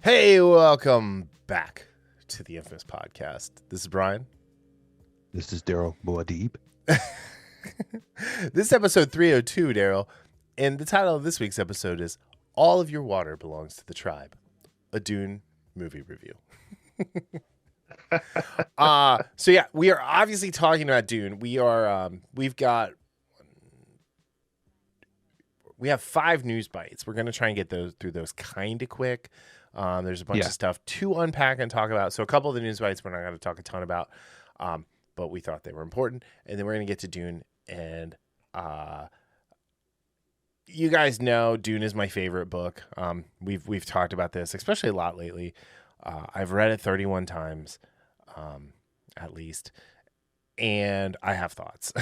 Hey, welcome back to the Infamous Podcast. This is Brian. This is Darryl Boadib. This is episode 302, Darryl. And the title of this week's episode is All of Your Water Belongs to the Tribe, a Dune movie review. So yeah, we are obviously talking about Dune. We have 5 news bites. We're going to try and get through those kind of quick. There's a bunch of stuff to unpack and talk about. So a couple of the news bites we're not going to talk a ton about, but we thought they were important. And then we're going to get to Dune. And you guys know Dune is my favorite book. We've talked about this, especially a lot lately. I've read it 31 times, at least, and I have thoughts.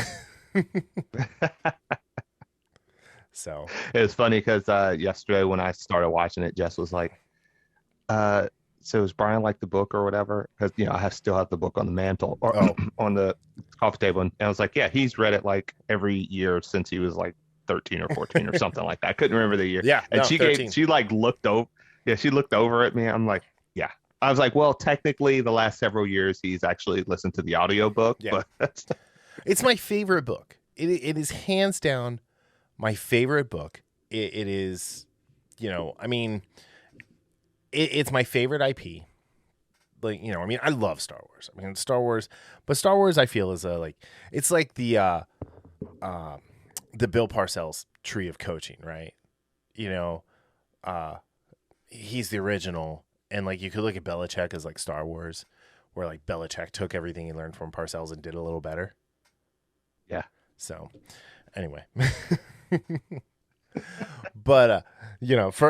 So it was funny because yesterday when I started watching it, Jess was like, so is Brian like the book or whatever? Because, I still have the book on the mantle or on the coffee table. And I was like, yeah, he's read it like every year since he was like 13 or 14 or something like that. I couldn't remember the year. Yeah. And she 13. looked over. Yeah, she looked over at me. I'm like, yeah. I was like, well, technically the last several years he's actually listened to the audiobook. Yeah. But It's my favorite book. It is hands down my favorite book. It is, it's my favorite IP. I love Star Wars. Star Wars I feel is it's like the Bill Parcells tree of coaching, right? He's the original, and like you could look at Belichick as like Star Wars, where like Belichick took everything he learned from Parcells and did it a little better. yeah. So, anyway. But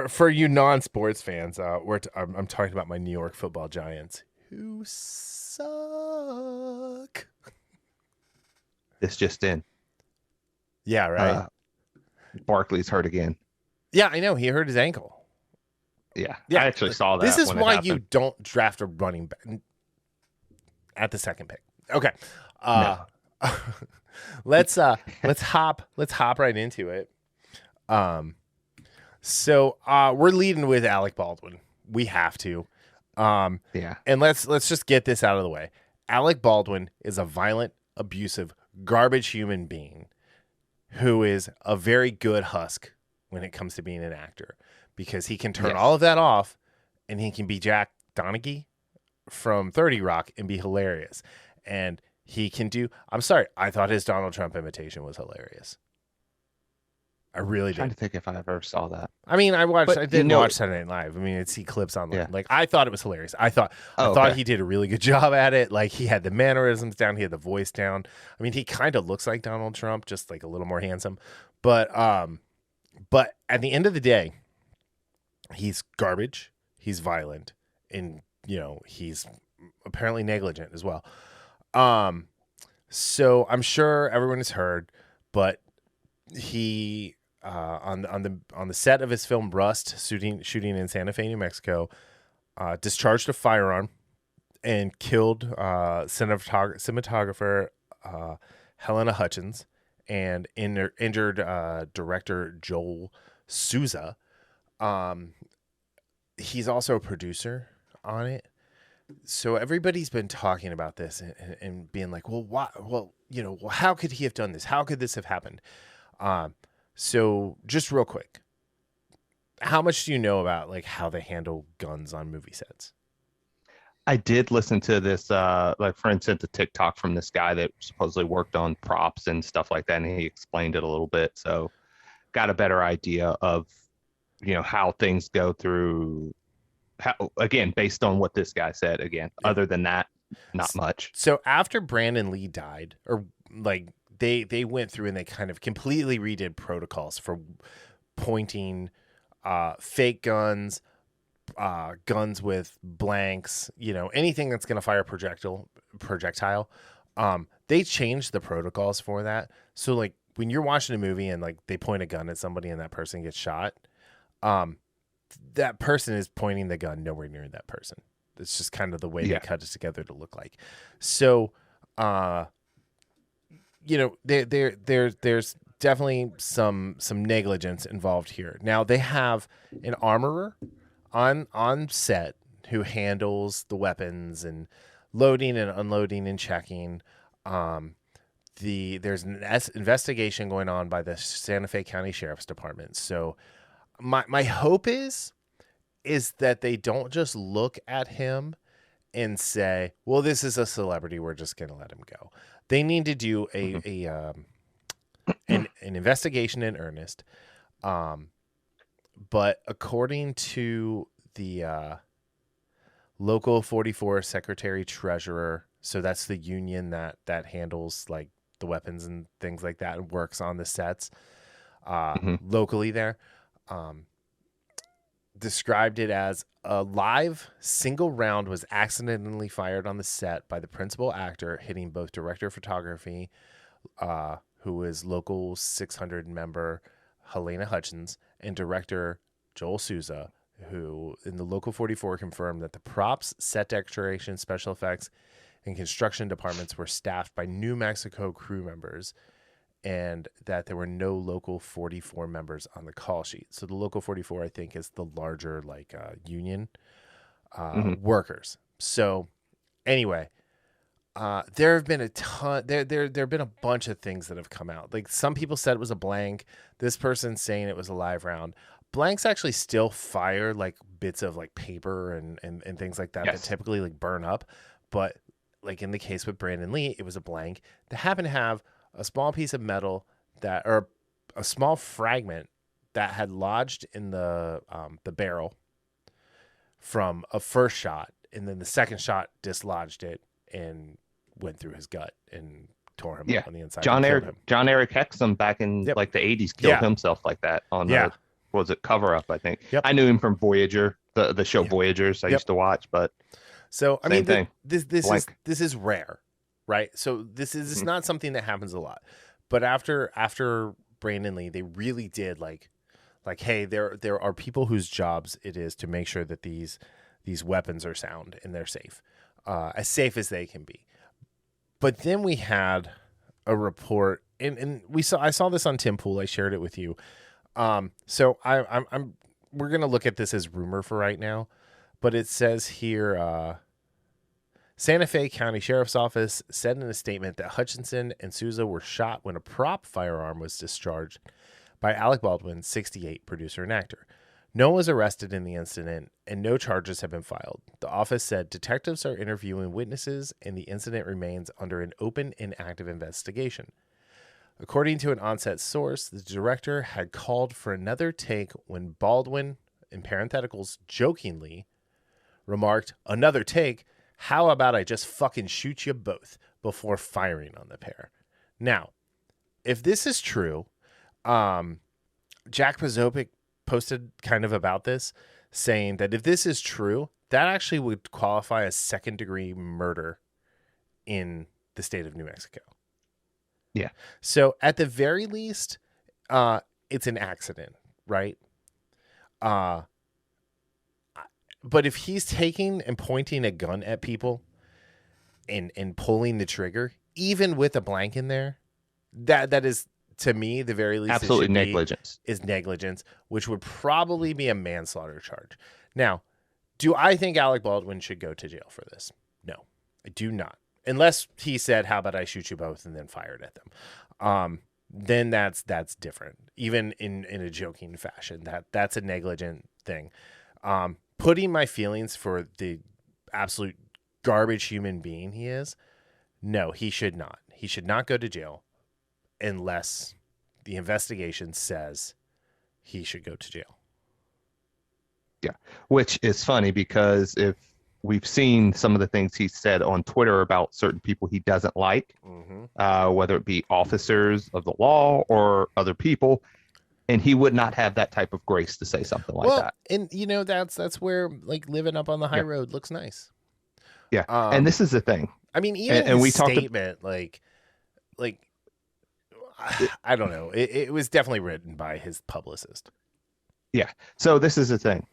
for you non-sports fans, I'm talking about my New York Football Giants, who suck. This just in. Yeah, right. Barkley's hurt again. Yeah, I know. He hurt his ankle. Yeah. I actually saw that. This is when it why happened. you don't draft a running back at the second pick. Okay. No. Let's hop right into it. So we're leading with Alec Baldwin. We have to. Yeah. And let's just get this out of the way. Alec Baldwin is a violent, abusive, garbage human being who is a very good husk when it comes to being an actor, because he can turn all of that off and he can be Jack Donaghy from 30 Rock and be hilarious. And he can do, I'm sorry, I thought his Donald Trump imitation was hilarious. I really did. Trying to think if I ever saw that. I didn't watch Saturday Night Live. I'd see clips online. Yeah. Like, I thought it was hilarious. I thought he did a really good job at it. Like, he had the mannerisms down, he had the voice down. He kind of looks like Donald Trump, just like a little more handsome. But at the end of the day, he's garbage. He's violent, and he's apparently negligent as well. So I'm sure everyone has heard, but he on the set of his film Rust, shooting in Santa Fe, New Mexico, discharged a firearm and killed cinematographer Helena Hutchins and injured director Joel Souza. He's also a producer on it. So everybody's been talking about this and being like, well, why? Well, how could he have done this? How could this have happened? So just real quick, how much do you know about like how they handle guns on movie sets? I did listen to this, like friend sent a TikTok from this guy that supposedly worked on props and stuff like that, and he explained it a little bit. So got a better idea of, how things go through, again, based on what this guy said, other than that, not much. So after Brandon Lee died, or like they went through and they kind of completely redid protocols for pointing fake guns, guns with blanks, anything that's going to fire projectile. They changed the protocols for that. So like when you're watching a movie and like they point a gun at somebody and that person gets shot, that person is pointing the gun nowhere near that person. It's just kind of the way they cut it together to look like. So, there's definitely some negligence involved here. Now they have an armorer on set who handles the weapons and loading and unloading and checking. There's an investigation going on by the Santa Fe County Sheriff's Department. So my hope is that they don't just look at him and say, well, this is a celebrity, we're just going to let him go. They need to do an investigation in earnest. But according to the local 44 secretary treasurer, so that's the union that handles like the weapons and things like that and works on the sets locally there, described it as a live single round was accidentally fired on the set by the principal actor, hitting both director of photography, who is local 600 member Helena Hutchins, and director Joel Souza, who in the local 44 confirmed that the props, set decoration, special effects, and construction departments were staffed by New Mexico crew members, and that there were no local 44 members on the call sheet. So the local 44, I think, is the larger like union workers. So anyway, there have been a ton. There have been a bunch of things that have come out. Like some people said it was a blank. This person's saying it was a live round. Blanks actually still fire like bits of like paper and things like that that typically like burn up. But like in the case with Brandon Lee, it was a blank that happened to have a small piece of metal or a small fragment that had lodged in the barrel from a first shot, and then the second shot dislodged it and went through his gut and tore him up on the inside. John Eric Hexum back in like the 80s killed himself like that on the was it Cover Up, I think. I knew him from Voyager, the show Voyagers I used to watch, but so I mean this is rare, right? So this is not something that happens a lot. But after Brandon Lee, they really did like hey, there are people whose jobs it is to make sure that these weapons are sound and they're safe as they can be. But then we had a report, and I saw this on Tim Pool. I shared it with you. So we're gonna look at this as rumor for right now, but it says here, Santa Fe County Sheriff's Office said in a statement that Hutchinson and Souza were shot when a prop firearm was discharged by Alec Baldwin, 68, producer and actor. No one was arrested in the incident, and no charges have been filed. The office said detectives are interviewing witnesses, and the incident remains under an open and active investigation. According to an on-set source, the director had called for another take when Baldwin, in parentheticals, jokingly remarked, "Another take? How about I just fucking shoot you both," before firing on the pair. Now, if this is true, Jack Posobiec posted kind of about this, saying that if this is true, that actually would qualify as second-degree murder in the state of New Mexico. Yeah. So at the very least, it's an accident, right? But if he's taking and pointing a gun at people and pulling the trigger, even with a blank in there, that is, to me, the very least, absolutely negligence. Is negligence, which would probably be a manslaughter charge. Now, do I think Alec Baldwin should go to jail for this? No, I do not. Unless he said, "How about I shoot you both," and then fired at them. Then that's different. Even in a joking fashion, that's a negligent thing. Putting my feelings for the absolute garbage human being he is, no, he should not. He should not go to jail unless the investigation says he should go to jail. Yeah, which is funny because if we've seen some of the things he said on Twitter about certain people he doesn't like, whether it be officers of the law or other people, and he would not have that type of grace to say something like that. And that's where like living up on the high road looks nice. Yeah, and this is the thing. I mean, even his we statement, like I don't know, it was definitely written by his publicist. Yeah. So this is the thing.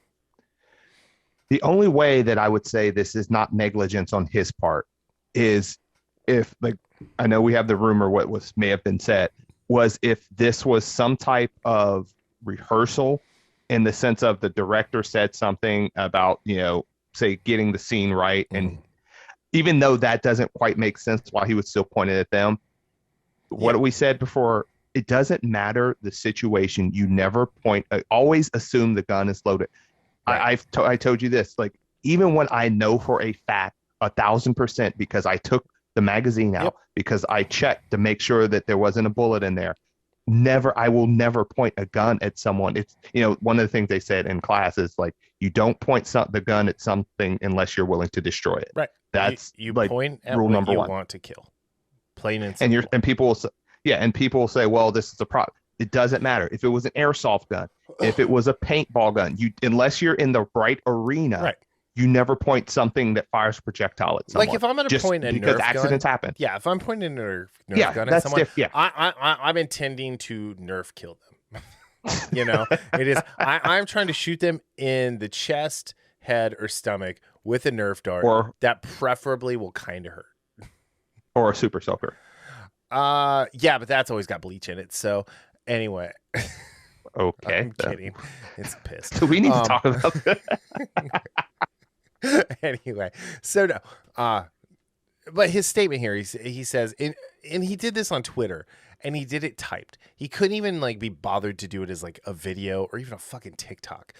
The only way that I would say this is not negligence on his part is if, like, I know we have the rumor may have been said, was if this was some type of rehearsal in the sense of the director said something about, say getting the scene right. And even though that doesn't quite make sense why he would still point it at them, what we said before, it doesn't matter the situation. You never point, always assume the gun is loaded. Right. I told you this, like, even when I know for a fact 1,000% because I took the magazine out, because I checked to make sure that there wasn't a bullet in there. I will never point a gun at someone. It's, one of the things they said in class is like, you don't point the gun at something unless you're willing to destroy it. Right. That's you like point at rule what number you one. want to kill. Plain and simple. And people will say, and people will say, well, this is a problem. It doesn't matter. If it was an airsoft gun, if it was a paintball gun, unless you're in the right arena, you never point something that fires a projectile at someone. Like if I'm going to point a because Nerf accidents gun, happen. Yeah, if I'm pointing a Nerf gun at someone, I'm intending to Nerf kill them. It is. I'm trying to shoot them in the chest, head, or stomach with a Nerf dart that preferably will kind of hurt. Or a super soaker. Yeah, but that's always got bleach in it. So anyway. Okay. I'm kidding. It's pissed. So we need to talk about that. Anyway, so no. But his statement here, he says, and he did this on Twitter, and he did it typed. He couldn't even like be bothered to do it as like a video or even a fucking TikTok.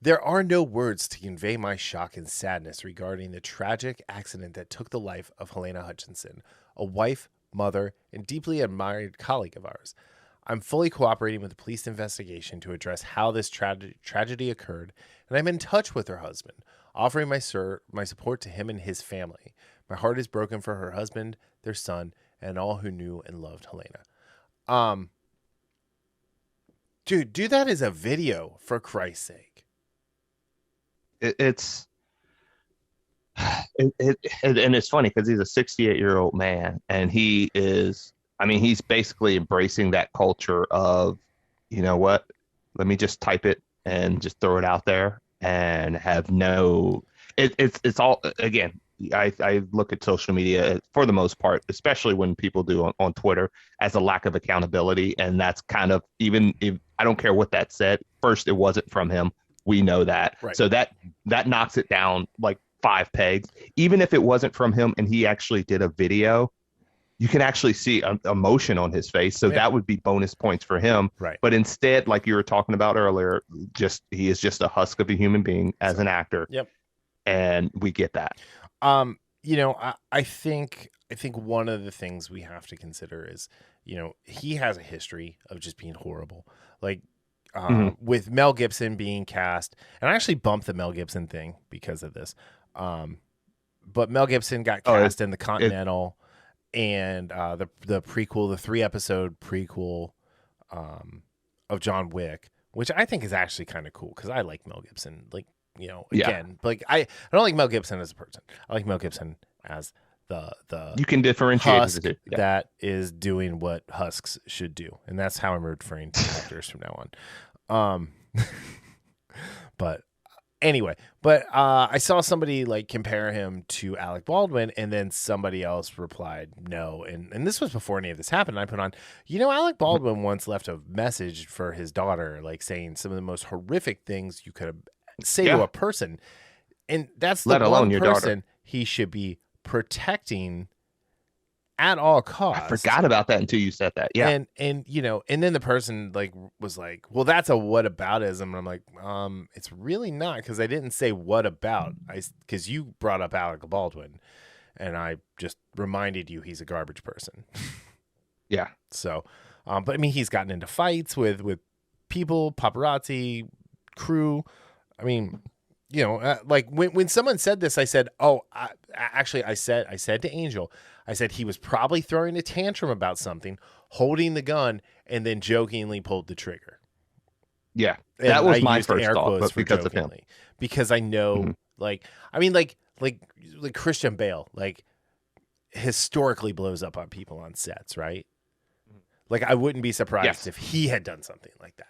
There are no words to convey my shock and sadness regarding the tragic accident that took the life of Helena Hutchinson, a wife, mother, and deeply admired colleague of ours. I'm fully cooperating with the police investigation to address how this tragedy occurred, and I'm in touch with her husband, offering my support to him and his family. My heart is broken for her husband, their son, and all who knew and loved Helena. Dude, do that as a video, for Christ's sake. And it's funny because he's a 68-year-old man, and he's basically embracing that culture of, you know what, let me just type it and just throw it out there and have it's all, again, I look at social media for the most part, especially when people do on Twitter, as a lack of accountability. And that's kind of, even if I don't care what that said, first, it wasn't from him. We know that. Right. So that knocks it down like 5 pegs. Even if it wasn't from him and he actually did a video, you can actually see emotion on his face. So that would be bonus points for him. Right. But instead, like you were talking about earlier, he is just a husk of a human being as an actor. Yep. And we get that. I think one of the things we have to consider is, he has a history of just being horrible. Like, with Mel Gibson being cast, and I actually bumped the Mel Gibson thing because of this. But Mel Gibson got cast in The Continental and the prequel, the 3-episode prequel of John Wick, which I think is actually kind of cool because I like Mel Gibson. Like, like I don't like Mel Gibson as a person. I like Mel Gibson as the you can differentiate husk that is doing what husks should do, and that's how I'm referring to actors from now on. But anyway, I saw somebody like compare him to Alec Baldwin, and then somebody else replied no, and this was before any of this happened. And I put on, Alec Baldwin once left a message for his daughter, like saying some of the most horrific things you could say to a person, and that's the one person daughter he should be protecting at all costs. I forgot about that until you said that. Yeah. And and then the person was like, well, that's a whataboutism. And I'm like, it's really not, because I didn't say what about. Because you brought up Alec Baldwin, and I just reminded you he's a garbage person. Yeah. So, but I mean, he's gotten into fights with people, paparazzi, crew. I mean, like when someone said this, I said, I said to Angel, I said he was probably throwing a tantrum about something, holding the gun, and then jokingly pulled the trigger. Yeah, that was my first thought, but because of him. Because I know, like Christian Bale, like, historically blows up on people on sets, right? Like, I wouldn't be surprised if he had done something like that.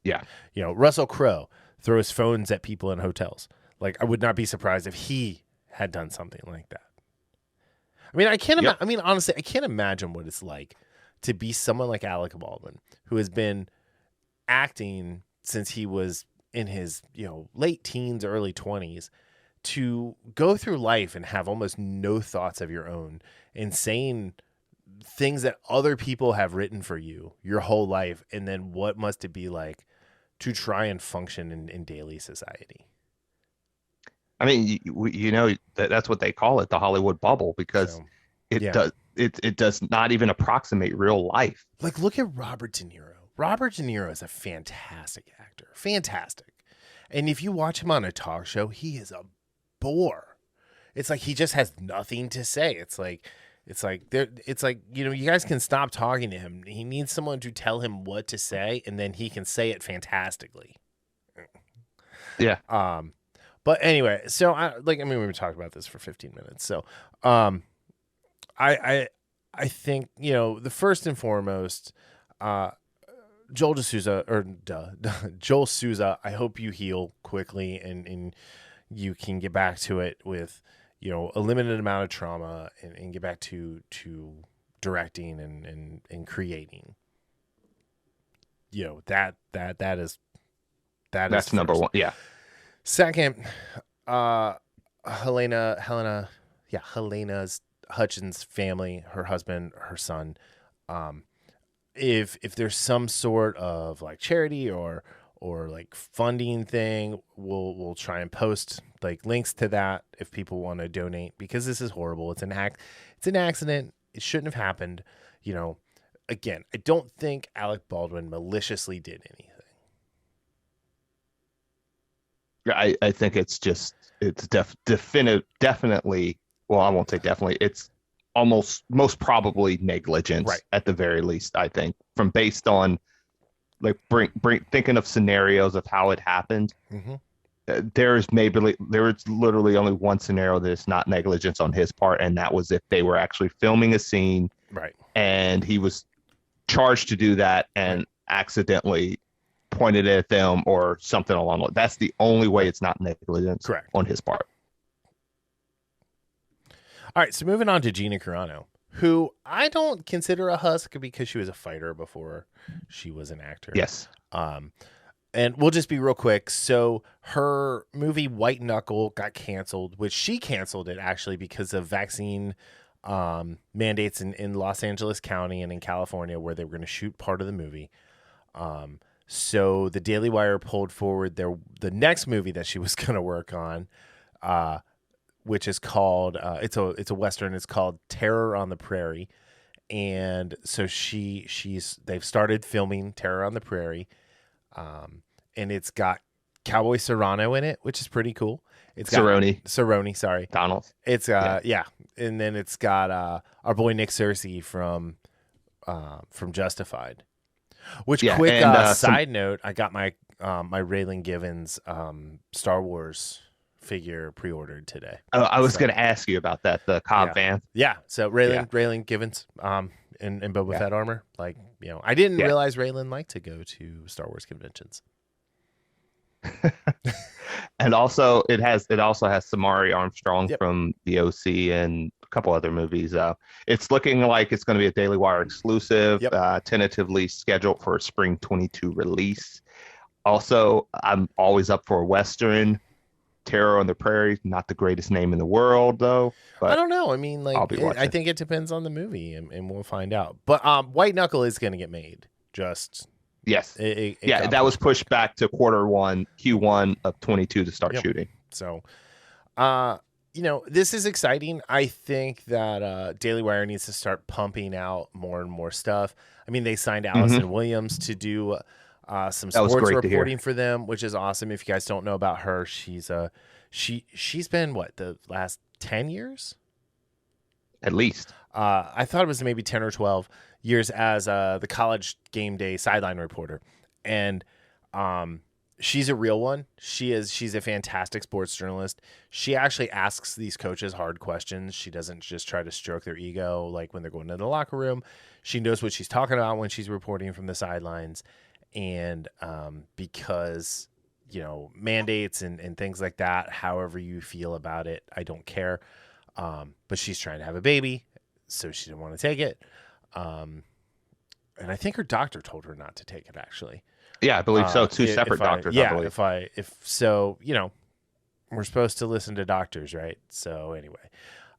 Yeah. Russell Crowe throws phones at people in hotels. Like, I would not be surprised if he had done something like that. I mean, I can't imagine. I mean, honestly, I can't imagine what it's like to be someone like Alec Baldwin, who has been acting since he was in his, late teens, early 20s, to go through life and have almost no thoughts of your own and saying things that other people have written for you your whole life. And then what must it be like to try and function in daily society? I mean, that's what they call it, the Hollywood bubble, because So, it yeah. does it does not even approximate real life. Like, look at Robert De Niro. Robert De Niro is a fantastic actor. Fantastic. And if you watch him on a talk show, he is a bore. It's like he just has nothing to say. It's like you guys can stop talking to him. He needs someone to tell him what to say, and then he can say it fantastically. Yeah. But anyway, so we've been talking about this for 15 minutes. So, I think, the first and foremost, Joel Souza, I hope you heal quickly and you can get back to it with, a limited amount of trauma and get back to directing and creating. That's number first. one. Yeah. Second, Helena Hutchins' family, her husband, her son. If there's some sort of like charity or like funding thing, we'll try and post like links to that if people want to donate, because this is horrible. It's an accident. It shouldn't have happened. Again, I don't think Alec Baldwin maliciously did anything. I think it's definitely, well, I won't say definitely, it's almost most probably negligence, Right. At the very least, I think, from based on like thinking of scenarios of how it happened. Mm-hmm. There is literally only one scenario that is not negligence on his part, and that was if they were actually filming a scene, right, and he was charged to do that and accidentally pointed it at them or something along those. That's the only way it's not negligence. Correct. On his part. All right, so moving on to Gina Carano, who I don't consider a husk because she was a fighter before she was an actor. Yes. And we'll just be real quick. So her movie White Knuckle got canceled, which she canceled it actually because of vaccine mandates in Los Angeles County and in California, where they were going to shoot part of the movie. So the Daily Wire pulled forward the next movie that she was going to work on, which is called it's a Western. It's called Terror on the Prairie. And so they've started filming Terror on the Prairie. And it's got Cowboy Serrano in it, which is pretty cool. It's got Cerrone, sorry. Donald. It's yeah. And then it's got our boy Nick Searcy from Justified. Which quick side note, I got my Raylan Givens Star Wars figure pre-ordered today. Oh, I was going to ask you about that, the Cobb Vanth. Yeah, so Raylan Givens in Boba Fett armor. Like, I didn't realize Raylan liked to go to Star Wars conventions. And also it also has Samari Armstrong from the OC and a couple other movies. It's looking like it's going to be a Daily Wire exclusive, tentatively scheduled for a spring 22 release. Also, I'm always up for a Western. Terror on the Prairie, not the greatest name in the world, though. But I don't know. I mean, like, I think it depends on the movie, and we'll find out. But White Knuckle is going to get made. Yes. That was pushed back to Q1 of 22 to start shooting. So, this is exciting. I think that Daily Wire needs to start pumping out more and more stuff. I mean, they signed Allison Williams to do some sports reporting for them, which is awesome. If you guys don't know about her, she's been the last 10 years? At least. I thought it was maybe 10 or 12 years as the college game day sideline reporter. And she's a real one. She's a fantastic sports journalist. She actually asks these coaches hard questions. She doesn't just try to stroke their ego like when they're going to the locker room. She knows what she's talking about when she's reporting from the sidelines. And because, mandates and things like that, however you feel about it, I don't care. But she's trying to have a baby, so she didn't want to take it. And I think her doctor told her not to take it, actually. Yeah, I believe so. Two separate doctors, I Yeah, believe. if so, we're supposed to listen to doctors, right? So anyway,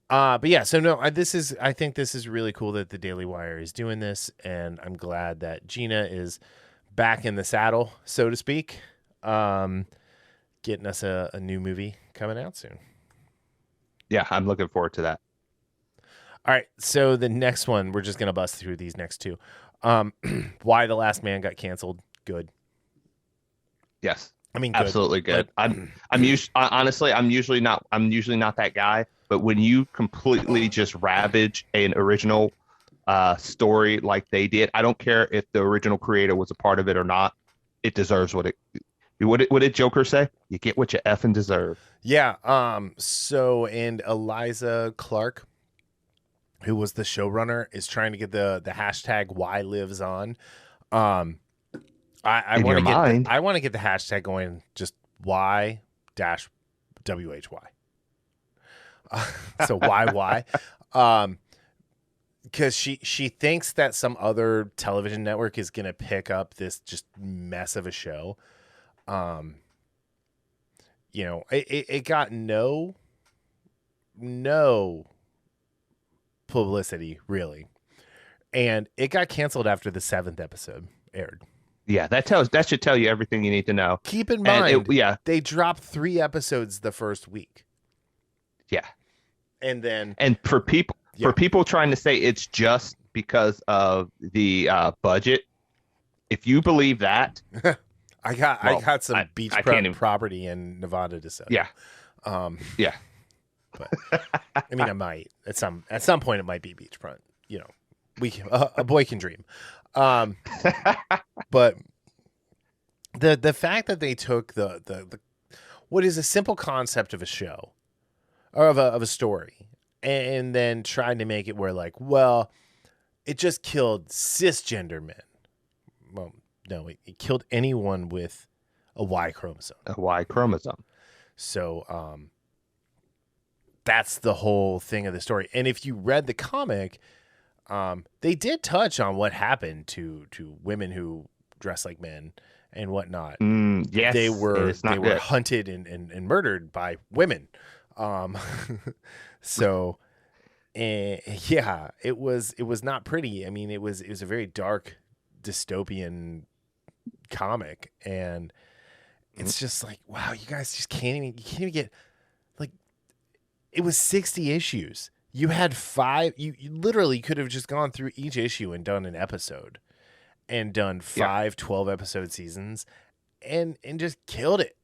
but yeah, so no, I think this is really cool that the Daily Wire is doing this, and I'm glad that Gina is back in the saddle, so to speak, getting us a new movie coming out soon. Yeah, I'm looking forward to that. All right, so the next one, we're just gonna bust through these next two. Why the Last Man got canceled? Good. Yes. I mean, good. Absolutely good. But, Honestly, I'm usually not that guy, but when you completely just ravage an original story like they did, I don't care if the original creator was a part of it or not. It deserves what did Joker say? You get what you effing deserve. Yeah. So, and Eliza Clark, who was the showrunner, is trying to get the hashtag Why Lives On. I want to get the hashtag going, just Y dash WHY. So why? Because she thinks that some other television network is gonna pick up this just mess of a show. It got no publicity really, and it got canceled after the 7th episode aired. Yeah, that should tell you everything you need to know. Keep in mind, they dropped 3 episodes the first week. Yeah, and for people trying to say it's just because of the budget, if you believe that, I got some beachfront property in Nevada to sell. Yeah, yeah. But I mean, I might at some point it might be beachfront. A boy can dream. But the fact that they took the what is a simple concept of a show or of a story and then tried to make it where it just killed cisgender men. Well, no, it killed anyone with a Y chromosome. A Y chromosome. So that's the whole thing of the story. And if you read the comic, they did touch on what happened to women who dress like men and whatnot. Yes, they were hunted and murdered by women. So, yeah, it was not pretty. I mean, it was a very dark dystopian comic, and it's just like, wow, you guys just can't even get it was 60 issues. You had 5. You literally could have just gone through each issue and done an episode, and done 5 12-episode seasons, and just killed it.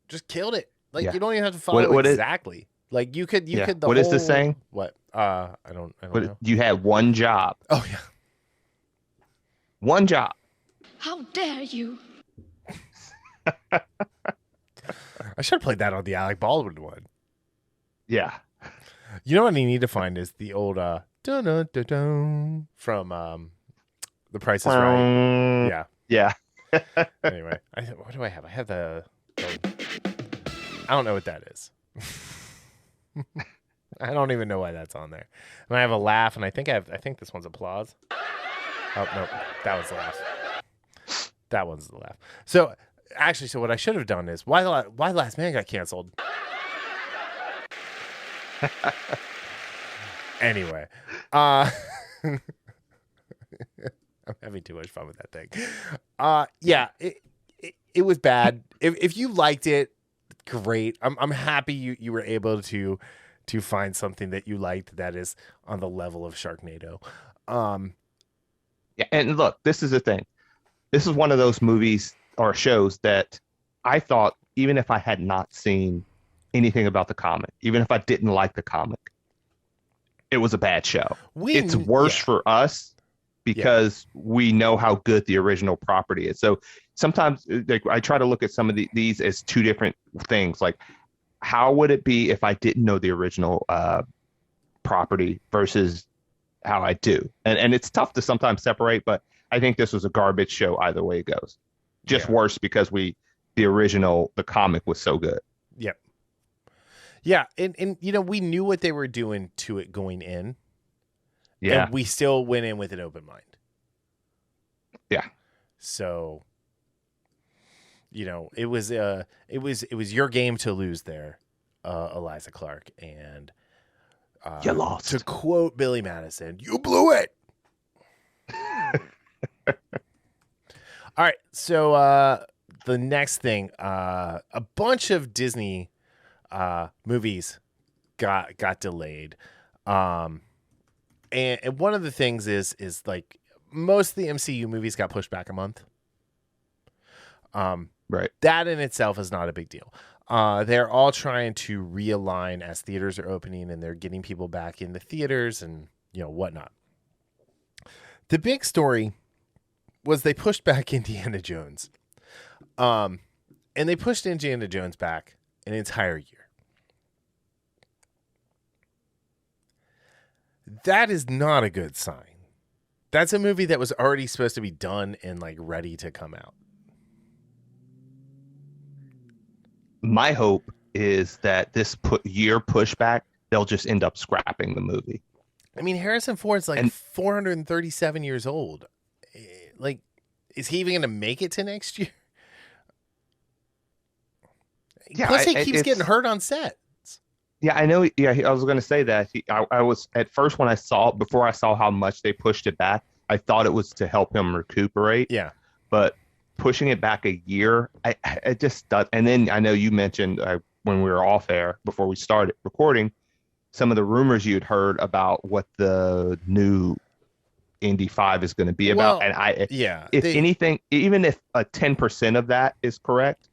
Just killed it. You don't even have to follow exactly. You could. What is this saying? What? I don't know. You had one job. Oh yeah. One job. How dare you? I should have played that on the Alec Baldwin one. Yeah. You know what I need to find is the old dun dun dun dun from The Price is Right. Yeah. Yeah. Anyway, what do I have? I have I don't know what that is. I don't even know why that's on there. And I have a laugh, and I think this one's applause. Oh no, that was the laugh. That one's the laugh. So actually, what I should have done is why Last Man got canceled. Anyway, I'm having too much fun with that thing. Yeah, it was bad. If you liked it, great. I'm happy you were able to find something that you liked that is on the level of Sharknado. Yeah, and look, this is the thing. This is one of those movies or shows that I thought, even if I had not seen anything about the comic, even if I didn't like the comic, it was a bad show. It's worse for us because we know how good the original property is. So sometimes I try to look at some of these as two different things. Like, how would it be if I didn't know the original property versus how I do? And it's tough to sometimes separate, but I think this was a garbage show either way it goes. Just worse because the comic was so good. Yep. Yeah, and we knew what they were doing to it going in. Yeah. And we still went in with an open mind. Yeah. So, it was your game to lose there, Eliza Clark, and you lost. To quote Billy Madison, you blew it. All right, so the next thing, a bunch of Disney movies got delayed, and one of the things is like most of the MCU movies got pushed back a month. Right. That in itself is not a big deal. They're all trying to realign as theaters are opening, and they're getting people back in the theaters and whatnot. The big story was they pushed back Indiana Jones. And they pushed Indiana Jones back an entire year. That is not a good sign. That's a movie that was already supposed to be done and like ready to come out. My hope is that this year pushback, they'll just end up scrapping the movie. I mean, Harrison Ford's like 437 years old. Like, is he even going to make it to next year? Yeah, plus, he keeps getting hurt on set. Yeah, I know. Yeah, I was going to say that. I was at first before I saw how much they pushed it back, I thought it was to help him recuperate. Yeah, but pushing it back a year, I just thought. And then I know you mentioned when we were off air before we started recording, some of the rumors you'd heard about what the new Indy 5 is going to be about. And anything, even if 10% of that is correct,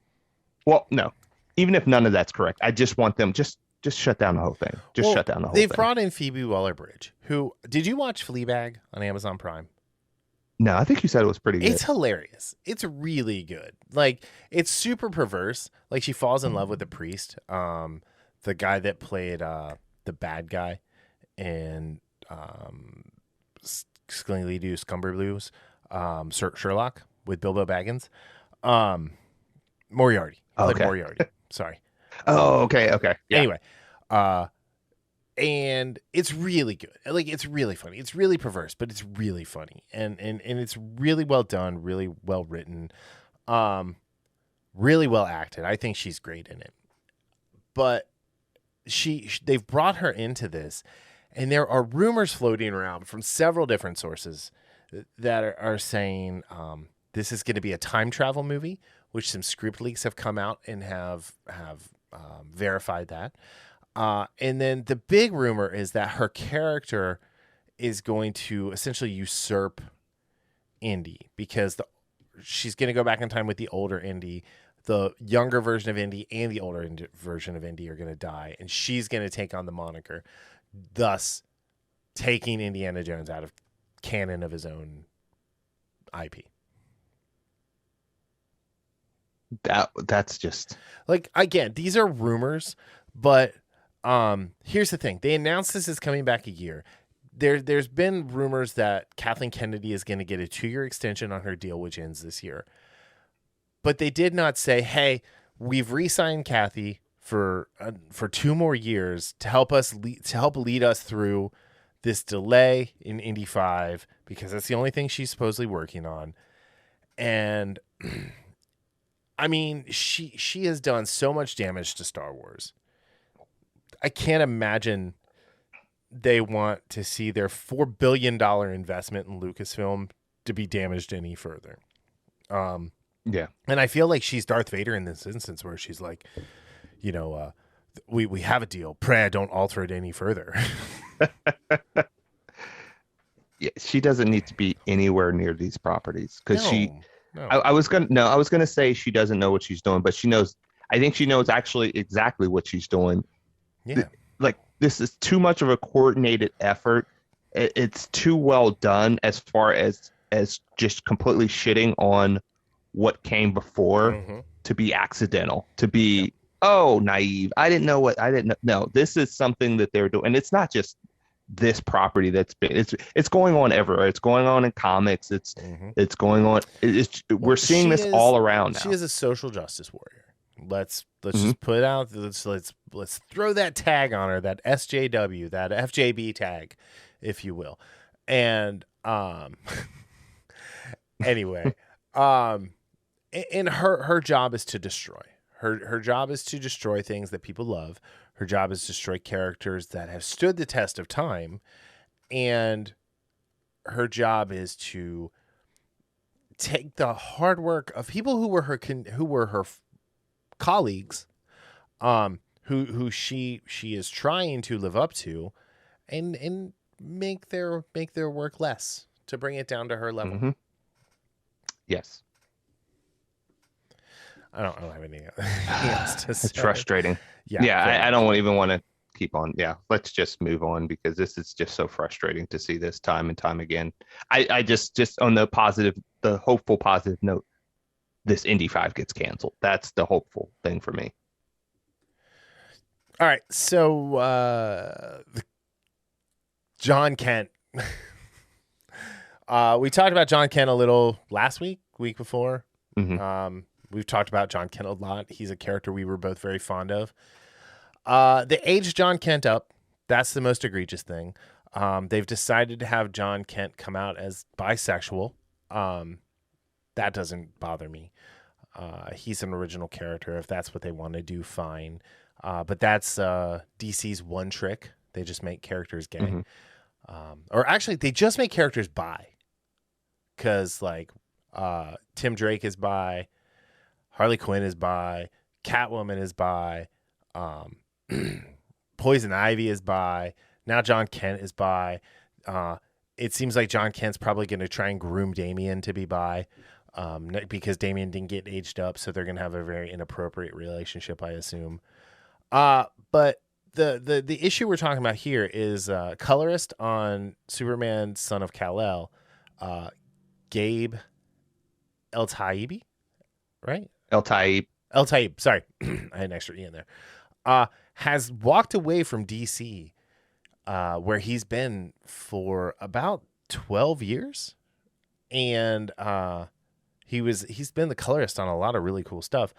well, no, even if none of that's correct, I just want them just shut down the whole thing. Shut down the whole thing. They've brought in Phoebe Waller-Bridge, who, did you watch Fleabag on Amazon Prime? No, I think you said it was pretty good. It's hilarious. It's really good. Like, it's super perverse. Like, she falls in love with the priest, the guy that played the bad guy in Skilly Scumber Blues, Sherlock with Bilbo Baggins. Moriarty. Okay. Moriarty. Sorry. Oh, okay. Yeah. Anyway, and it's really good. Like, it's really funny. It's really perverse, but it's really funny, and it's really well done, really well written, really well acted. I think she's great in it. But they've brought her into this, and there are rumors floating around from several different sources that are saying this is going to be a time travel movie, which some script leaks have come out and have verified that. And then the big rumor is that her character is going to essentially usurp Indy, because she's going to go back in time with the older Indy. The younger version of Indy and the older version of Indy are going to die, and she's going to take on the moniker, thus taking Indiana Jones out of canon of his own IP. That's just like, again, these are rumors, but here's the thing. They announced this is coming back a year. There's been rumors that Kathleen Kennedy is going to get a 2-year extension on her deal, which ends this year. But they did not say, hey, we've re-signed Kathy for 2 more years to help lead us through this delay in Indy 5, because that's the only thing she's supposedly working on. And I mean, she has done so much damage to Star Wars. I can't imagine they want to see their $4 billion investment in Lucasfilm to be damaged any further. Yeah. And I feel like she's Darth Vader in this instance, where she's like, we have a deal. Pray don't alter it any further. Yeah, she doesn't need to be anywhere near these properties, because No. I was gonna say she doesn't know what she's doing, but she knows. I think she knows actually exactly what she's doing. Yeah. This is too much of a coordinated effort. It's too well done as far as just completely shitting on what came before to be accidental, to be naive. I didn't know. No, this is something that they're doing, and it's not just this property that's been. It's going on everywhere. It's going on in comics. It's going on. We're seeing this all around now. She is a social justice warrior. Let's just put it out. Let's throw that tag on her, that SJW, that FJB tag, if you will. And anyway, and her job is to destroy. Her job is to destroy things that people love. Her job is to destroy characters that have stood the test of time, and her job is to take the hard work of people who were her colleagues, who she is trying to live up to, and make their work less, to bring it down to her level. Mm-hmm. Yes. I don't have anything else to say. It's frustrating. Yeah. I don't even want to keep on. Yeah, let's just move on, because this is just so frustrating to see this time and time again. I just on the hopeful positive note, this Indy 5 gets canceled. That's the hopeful thing for me. All right, so John Kent. We talked about John Kent a little last week before. Mm-hmm. We've talked about John Kent a lot. He's a character we were both very fond of. They aged John Kent up. That's the most egregious thing. They've decided to have John Kent come out as bisexual. That doesn't bother me. He's an original character. If that's what they want to do, fine. But that's DC's one trick. They just make characters gay. Mm-hmm. Or actually, they just make characters bi. Because, like, Tim Drake is bi. Harley Quinn is bi. Catwoman is bi. Poison Ivy is bi. Now John Kent is bi. It seems like John Kent's probably going to try and groom Damian to be bi, because Damian didn't get aged up, so they're going to have a very inappropriate relationship, I assume. But the issue we're talking about here is colorist on Superman, Son of Kal-El, Gabe Eltaeb, right? Eltaeb, sorry. I had an extra E in there. Has walked away from DC, where he's been for about 12 years. And he's been the colorist on a lot of really cool stuff.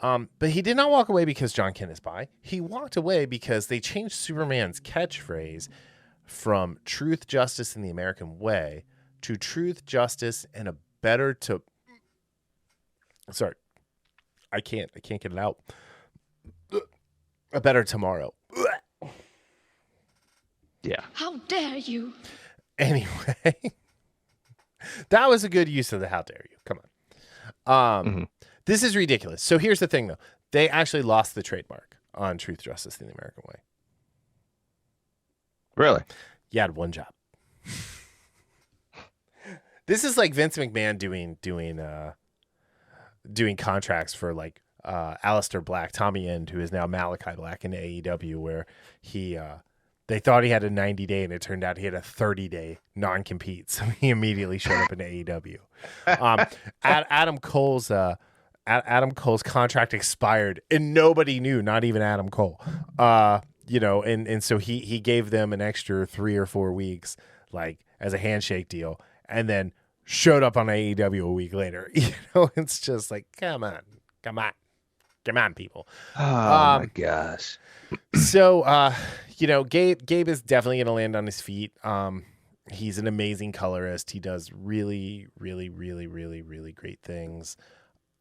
But he did not walk away because John Kent is bi. He walked away because they changed Superman's catchphrase from truth, justice, and the American way to truth, justice, and a better to... Sorry. I can't get it out. A better tomorrow. Yeah. How dare you? Anyway, that was a good use of the "how dare you." Come on. This is ridiculous. So here's the thing, though. They actually lost the trademark on truth, justice, and the American way. Really? You had one job. This is like Vince McMahon doing contracts for like Aleister Black, Tommy End, who is now Malachi Black in AEW, where they thought he had a 90-day and it turned out he had a 30-day non-compete, so he immediately showed up in AEW. Adam Cole's contract expired and nobody knew, not even Adam Cole. And so he gave them an extra 3 or 4 weeks, like as a handshake deal, and then showed up on AEW a week later. It's just like, come on, people. Oh my gosh. So, Gabe is definitely going to land on his feet. He's an amazing colorist. He does really, really, really, really, really great things.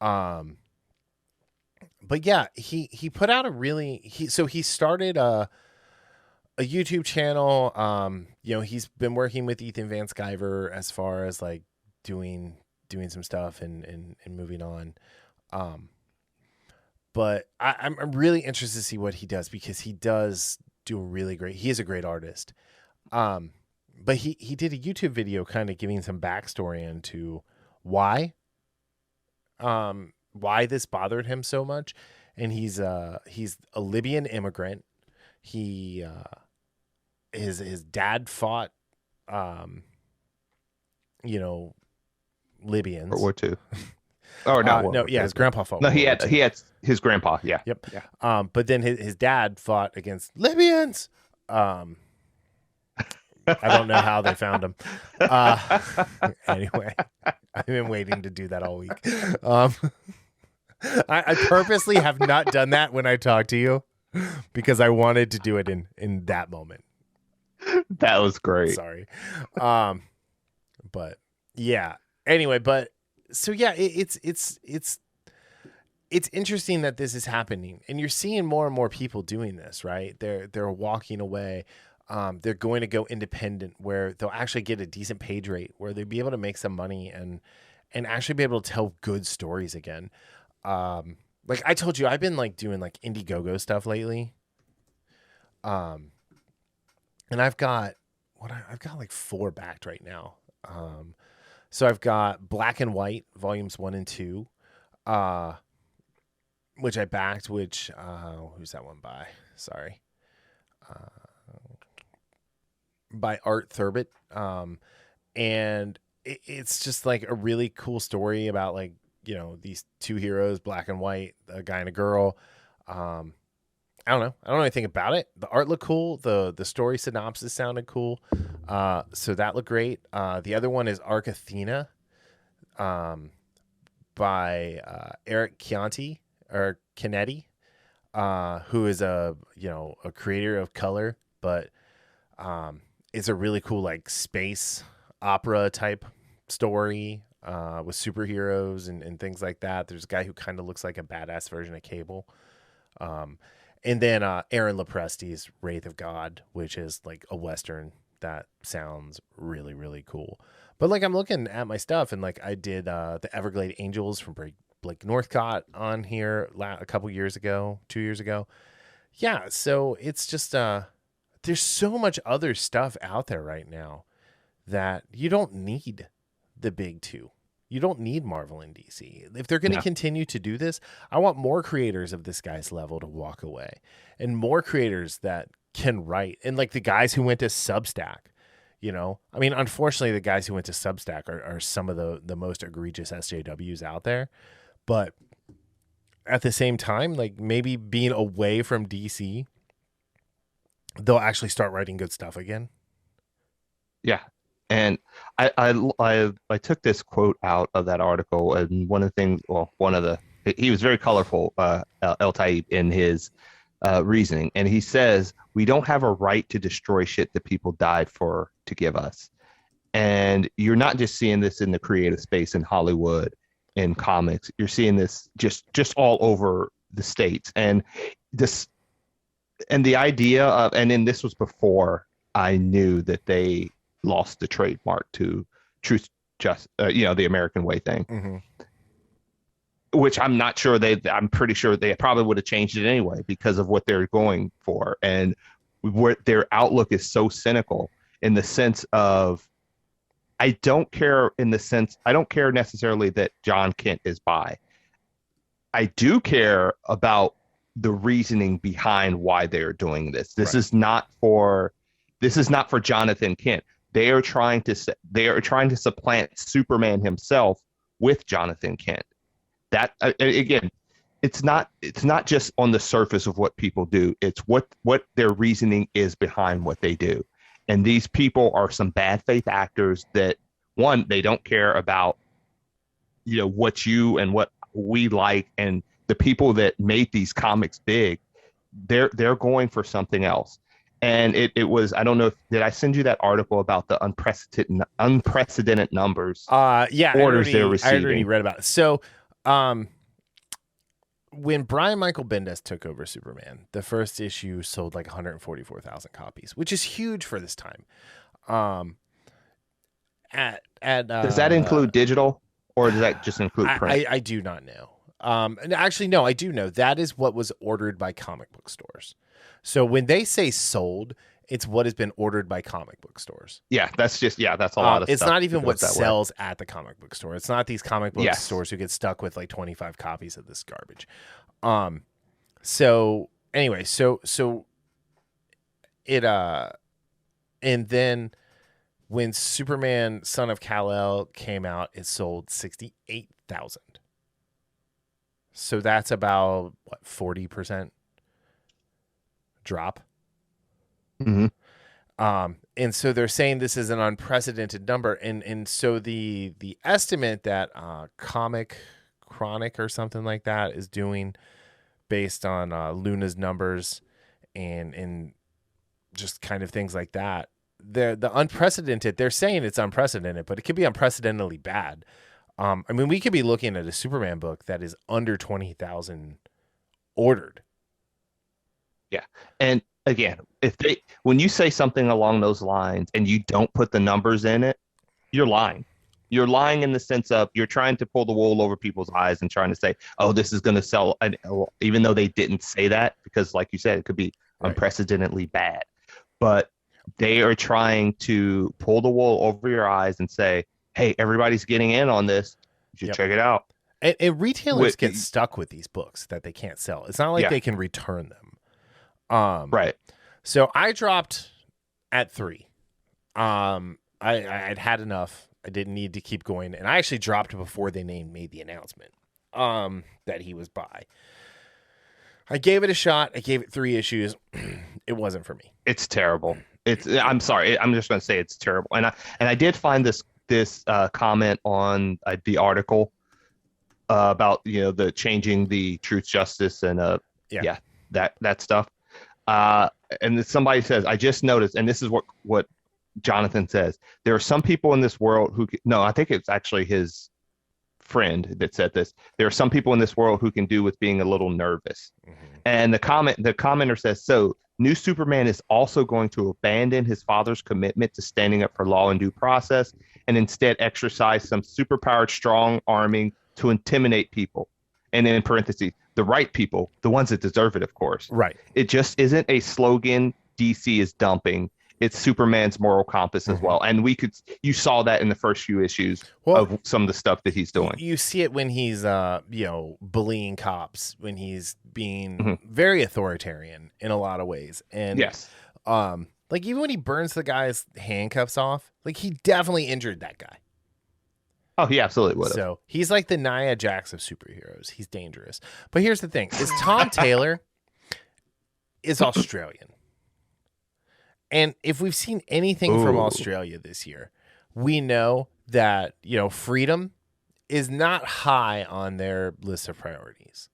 But yeah, he put out he started a YouTube channel. He's been working with Ethan Van Sciver as far as like doing some stuff and moving on. But I'm really interested to see what he does, because he does do he is a great artist. But he did a YouTube video kind of giving some backstory into why this bothered him so much. And he's a Libyan immigrant. His dad fought, Libyans. World War II. Oh no! Yeah, his grandpa fought. No, he had his grandpa. Yeah. Yep. Yeah. But then his dad fought against Libyans. I don't know how they found him. Anyway, I've been waiting to do that all week. I purposely have not done that when I talk to you, because I wanted to do it in that moment. That was great. Sorry. But yeah. Anyway, but so yeah, it's interesting that this is happening, and you're seeing more and more people doing this, right? They're walking away. They're going to go independent, where they'll actually get a decent page rate, where they'll be able to make some money and actually be able to tell good stories again. Like I told you, I've been like doing like Indiegogo stuff lately. And I've got like 4 backed right now. So I've got Black and White volumes 1 and 2. Which I backed, who's that one by? Sorry. By Art Thurbet. And it's just like a really cool story about like, these 2 heroes, Black and White, a guy and a girl. I don't know anything about it. The art looked cool. The story synopsis sounded cool. So that looked great. The other one is Arc Athena, by Eric Chianti. Or Kennedy, who is a creator of color, but it's a really cool like space opera type story with superheroes and things like that. There's a guy who kind of looks like a badass version of Cable, and then Aaron Lopresti's Wraith of God, which is like a Western that sounds really, really cool. But like I'm looking at my stuff, and like I did the Everglade Angels from Blake Northcott on here a couple years ago, 2 years ago. Yeah, so it's just there's so much other stuff out there right now that you don't need the big 2. You don't need Marvel and DC. If they're going to continue to do this, I want more creators of this guy's level to walk away, and more creators that can write, and like the guys who went to Substack. I mean, unfortunately, the guys who went to Substack are some of the most egregious SJWs out there. But at the same time, like maybe being away from DC, they'll actually start writing good stuff again. Yeah. And I took this quote out of that article, and one of the things, he was very colorful, Eltaeb, in his reasoning. And he says, we don't have a right to destroy shit that people died for to give us. And you're not just seeing this in the creative space in Hollywood, in comics. You're seeing this just all over the States. And the idea of, and then this was before I knew that they lost the trademark to Truth, the American Way thing, which I'm not sure I'm pretty sure they probably would have changed it anyway because of what they're going for. And where their outlook is so cynical in the sense of, I don't care necessarily that John Kent is bi. I do care about the reasoning behind why they're doing this. This is not for Jonathan Kent. They are trying to supplant Superman himself with Jonathan Kent. That again, it's not just on the surface of what people do. It's what their reasoning is behind what they do. And these people are some bad faith actors that, one, they don't care about, what you and what we like, and the people that made these comics big, they're going for something else. And it was, I don't know did I send you that article about the unprecedented numbers? Orders they're receiving. I already read about it. So, when Brian Michael Bendis took over Superman, the first issue sold like 144,000 copies, which is huge for this time. Does that include digital, or does that just include print? I do not know. Actually, no, I do know. That is what was ordered by comic book stores. So when they say sold, it's what has been ordered by comic book stores. Yeah, that's a lot of stuff. It's not even what sells at the comic book store. It's not these comic book stores who get stuck with like 25 copies of this garbage. So anyway, so it and then when Superman Son of Kal-El came out, it sold 68,000. So that's about 40% drop. Mm-hmm. And so they're saying this is an unprecedented number. And so the estimate that Comic Chronic or something like that is doing based on Luna's numbers and just kind of things like that, the unprecedented, they're saying it's unprecedented, but it could be unprecedentedly bad. I mean, we could be looking at a Superman book that is under 20,000 ordered. Yeah. And again, when you say something along those lines and you don't put the numbers in it, you're lying. You're lying in the sense of you're trying to pull the wool over people's eyes and trying to say, oh, this is going to sell, even though they didn't say that, because like you said, it could be unprecedentedly bad. But they are trying to pull the wool over your eyes and say, hey, everybody's getting in on this. You should check it out. And retailers get stuck with these books that they can't sell. It's not like they can return them. Right. So I dropped at 3. I'd had enough. I didn't need to keep going. And I actually dropped before they made the announcement that he was by. I gave it a shot. I gave it 3 issues. It wasn't for me. It's terrible. I'm sorry. I'm just going to say it's terrible. And I did find this comment on the article about the changing the truth, justice, and that stuff. And somebody says, I just noticed, and this is what Jonathan says. There are some people in this world who I think it's actually his friend that said this. There are some people in this world who can do with being a little nervous. Mm-hmm. And the commenter says, so new Superman is also going to abandon his father's commitment to standing up for law and due process and instead exercise some superpowered strong arming to intimidate people. And then in parentheses, the right people, the ones that deserve it, of course. Right. It just isn't a slogan DC is dumping. It's Superman's moral compass as well. And you saw that in the first few issues of some of the stuff that he's doing. You see it when he's, bullying cops, when he's being very authoritarian in a lot of ways. And yes. Like even when he burns the guy's handcuffs off, like he definitely injured that guy. Oh, he absolutely would have. So he's like the Nia Jax of superheroes. He's dangerous. But here's the thing: is Tom Taylor is Australian, and if we've seen anything from Australia this year, we know that freedom is not high on their list of priorities.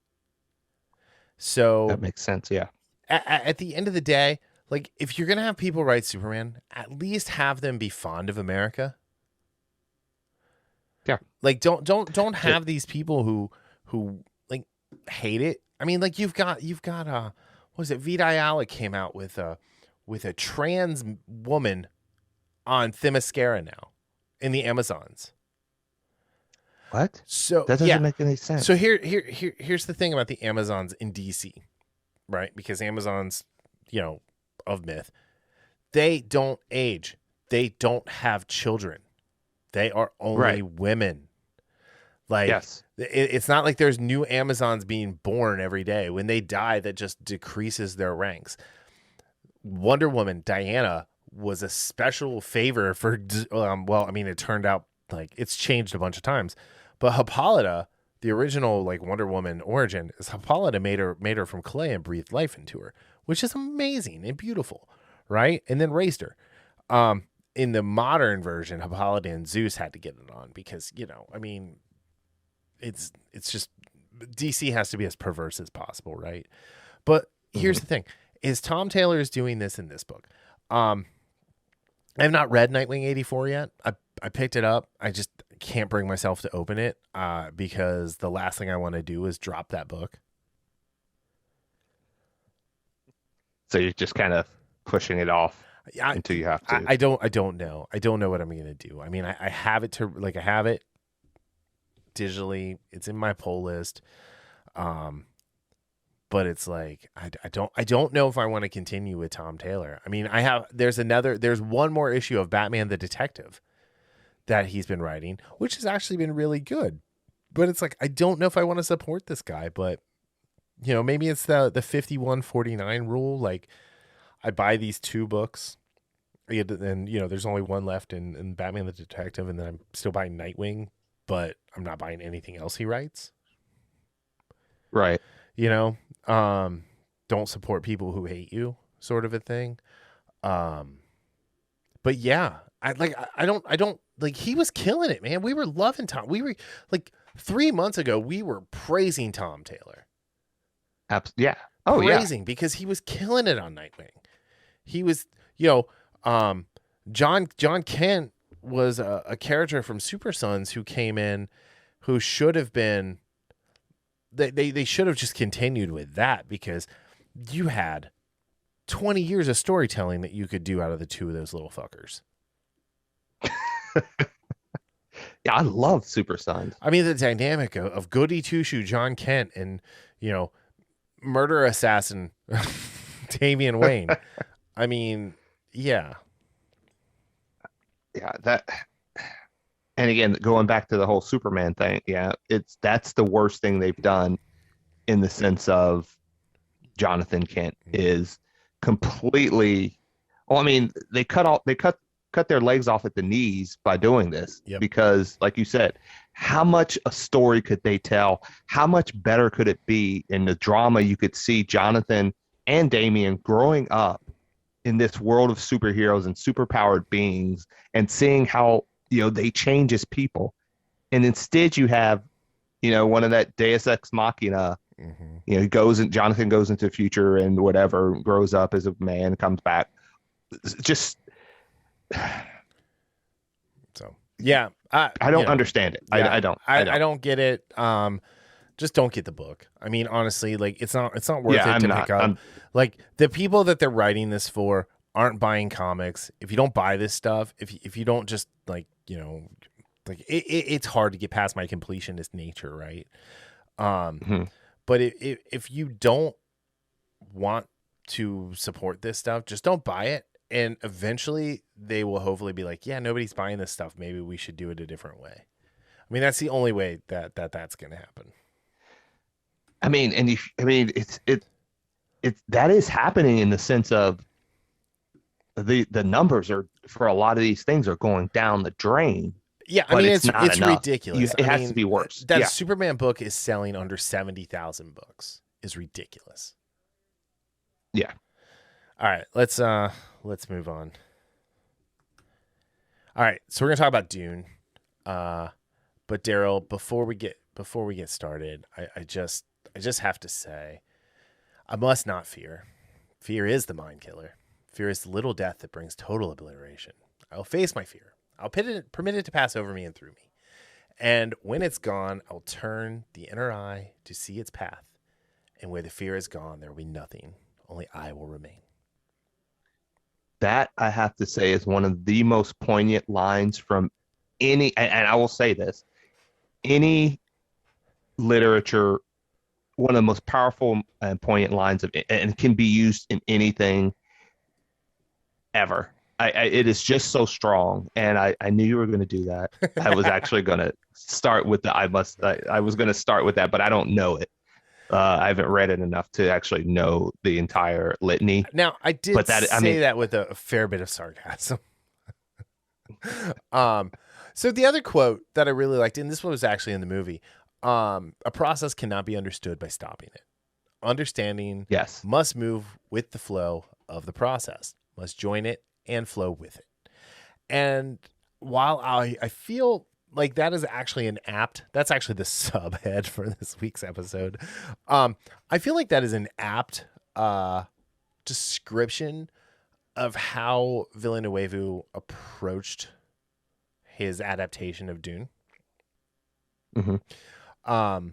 So that makes sense. Yeah. At the end of the day, like if you're gonna have people write Superman, at least have them be fond of America. Yeah. Like don't have these people who like hate it. I mean, like you've got what was it? Vidi Alec came out with a trans woman on Themyscira now in the Amazons. What? So that doesn't make any sense. So here's the thing about the Amazons in DC, right? Because Amazons, of myth, they don't age. They don't have children. They are only women. Like, yes. It's not like there's new Amazons being born every day. When they die, that just decreases their ranks. Wonder Woman, Diana, was a special favor for, it turned out like it's changed a bunch of times. But Hippolyta, the original like Wonder Woman origin, is Hippolyta made her from clay and breathed life into her, which is amazing and beautiful, right? And then raised her. In the modern version, Hippolyta and Zeus had to get it on because, it's just DC has to be as perverse as possible, right? But here's the thing, is Tom Taylor is doing this in this book. I have not read Nightwing 84 yet. I picked it up. I just can't bring myself to open it because the last thing I want to do is drop that book. So you're just kind of pushing it off. Until you have to. I don't know. I don't know what I'm going to do. I mean, I have it I have it digitally. It's in my pull list. But it's like, I don't know if I want to continue with Tom Taylor. I mean, there's one more issue of Batman the Detective that he's been writing, which has actually been really good. But it's like, I don't know if I want to support this guy, but maybe it's the 51-49 rule. Like, I buy these 2 books, and there's only one left in Batman the Detective, and then I'm still buying Nightwing, but I'm not buying anything else he writes. Right. Don't support people who hate you, sort of a thing. But yeah, I don't like, he was killing it, man. We were loving Tom. We were like 3 months ago, we were praising Tom Taylor. Yeah. Oh, praising because he was killing it on Nightwing. He was, John Kent was a character from Super Sons who came in who should have been. They should have just continued with that, because you had 20 years of storytelling that you could do out of the two of those little fuckers. Yeah, I love Super Sons. I mean, the dynamic of Goody Two-Shoe, John Kent, and, murder assassin Damian Wayne. I mean, yeah. Yeah, and again, going back to the whole Superman thing, yeah, that's the worst thing they've done, in the sense of Jonathan Kent is completely. Well, I mean, they cut their legs off at the knees by doing this. Yep. Because, like you said, how much a story could they tell? How much better could it be in the drama? You could see Jonathan and Damian growing up in this world of superheroes and superpowered beings, and seeing how they change as people. And instead you have one of that Deus Ex Machina. Jonathan goes into the future and whatever, grows up as a man, comes back. Just so yeah, I don't understand it. Yeah, I don't get it. Just don't get the book. I mean, honestly, like it's not worth it to pick up. Like, the people that they're writing this for aren't buying comics. If you don't buy this stuff, if you don't just it's hard to get past my completionist nature, right? But if you don't want to support this stuff, just don't buy it. And eventually they will hopefully be like, yeah, nobody's buying this stuff. Maybe we should do it a different way. I mean, that's the only way that's going to happen. I mean, that is happening, in the sense of the numbers are, for a lot of these things, are going down the drain. Yeah, I mean, it's ridiculous. It has to be worse. That Superman book is selling under 70,000 books is ridiculous. Yeah. All right, let's move on. All right, so we're gonna talk about Dune, but Darryl, before we get started, I just have to say, I must not fear. Fear is the mind killer. Fear is the little death that brings total obliteration. I will face my fear. I'll permit it to pass over me and through me. And when it's gone, I'll turn the inner eye to see its path. And where the fear is gone, there will be nothing. Only I will remain. That, I have to say, is one of the most poignant lines from any, and I will say this, any literature, one of the most powerful and poignant lines and can be used in anything ever. It is just so strong, and I knew you were going to do that. I was actually going to start with I was going to start with that, but I don't know it. I haven't read it enough to actually know the entire litany. Now, I did say that with a fair bit of sarcasm. So the other quote that I really liked, and this one was actually in the movie, a process cannot be understood by stopping it. Understanding must move with the flow of the process, must join it and flow with it. And while I feel like that is actually that's actually the subhead for this week's episode. I feel like that is an apt description of how Villeneuve approached his adaptation of Dune. Mm-hmm.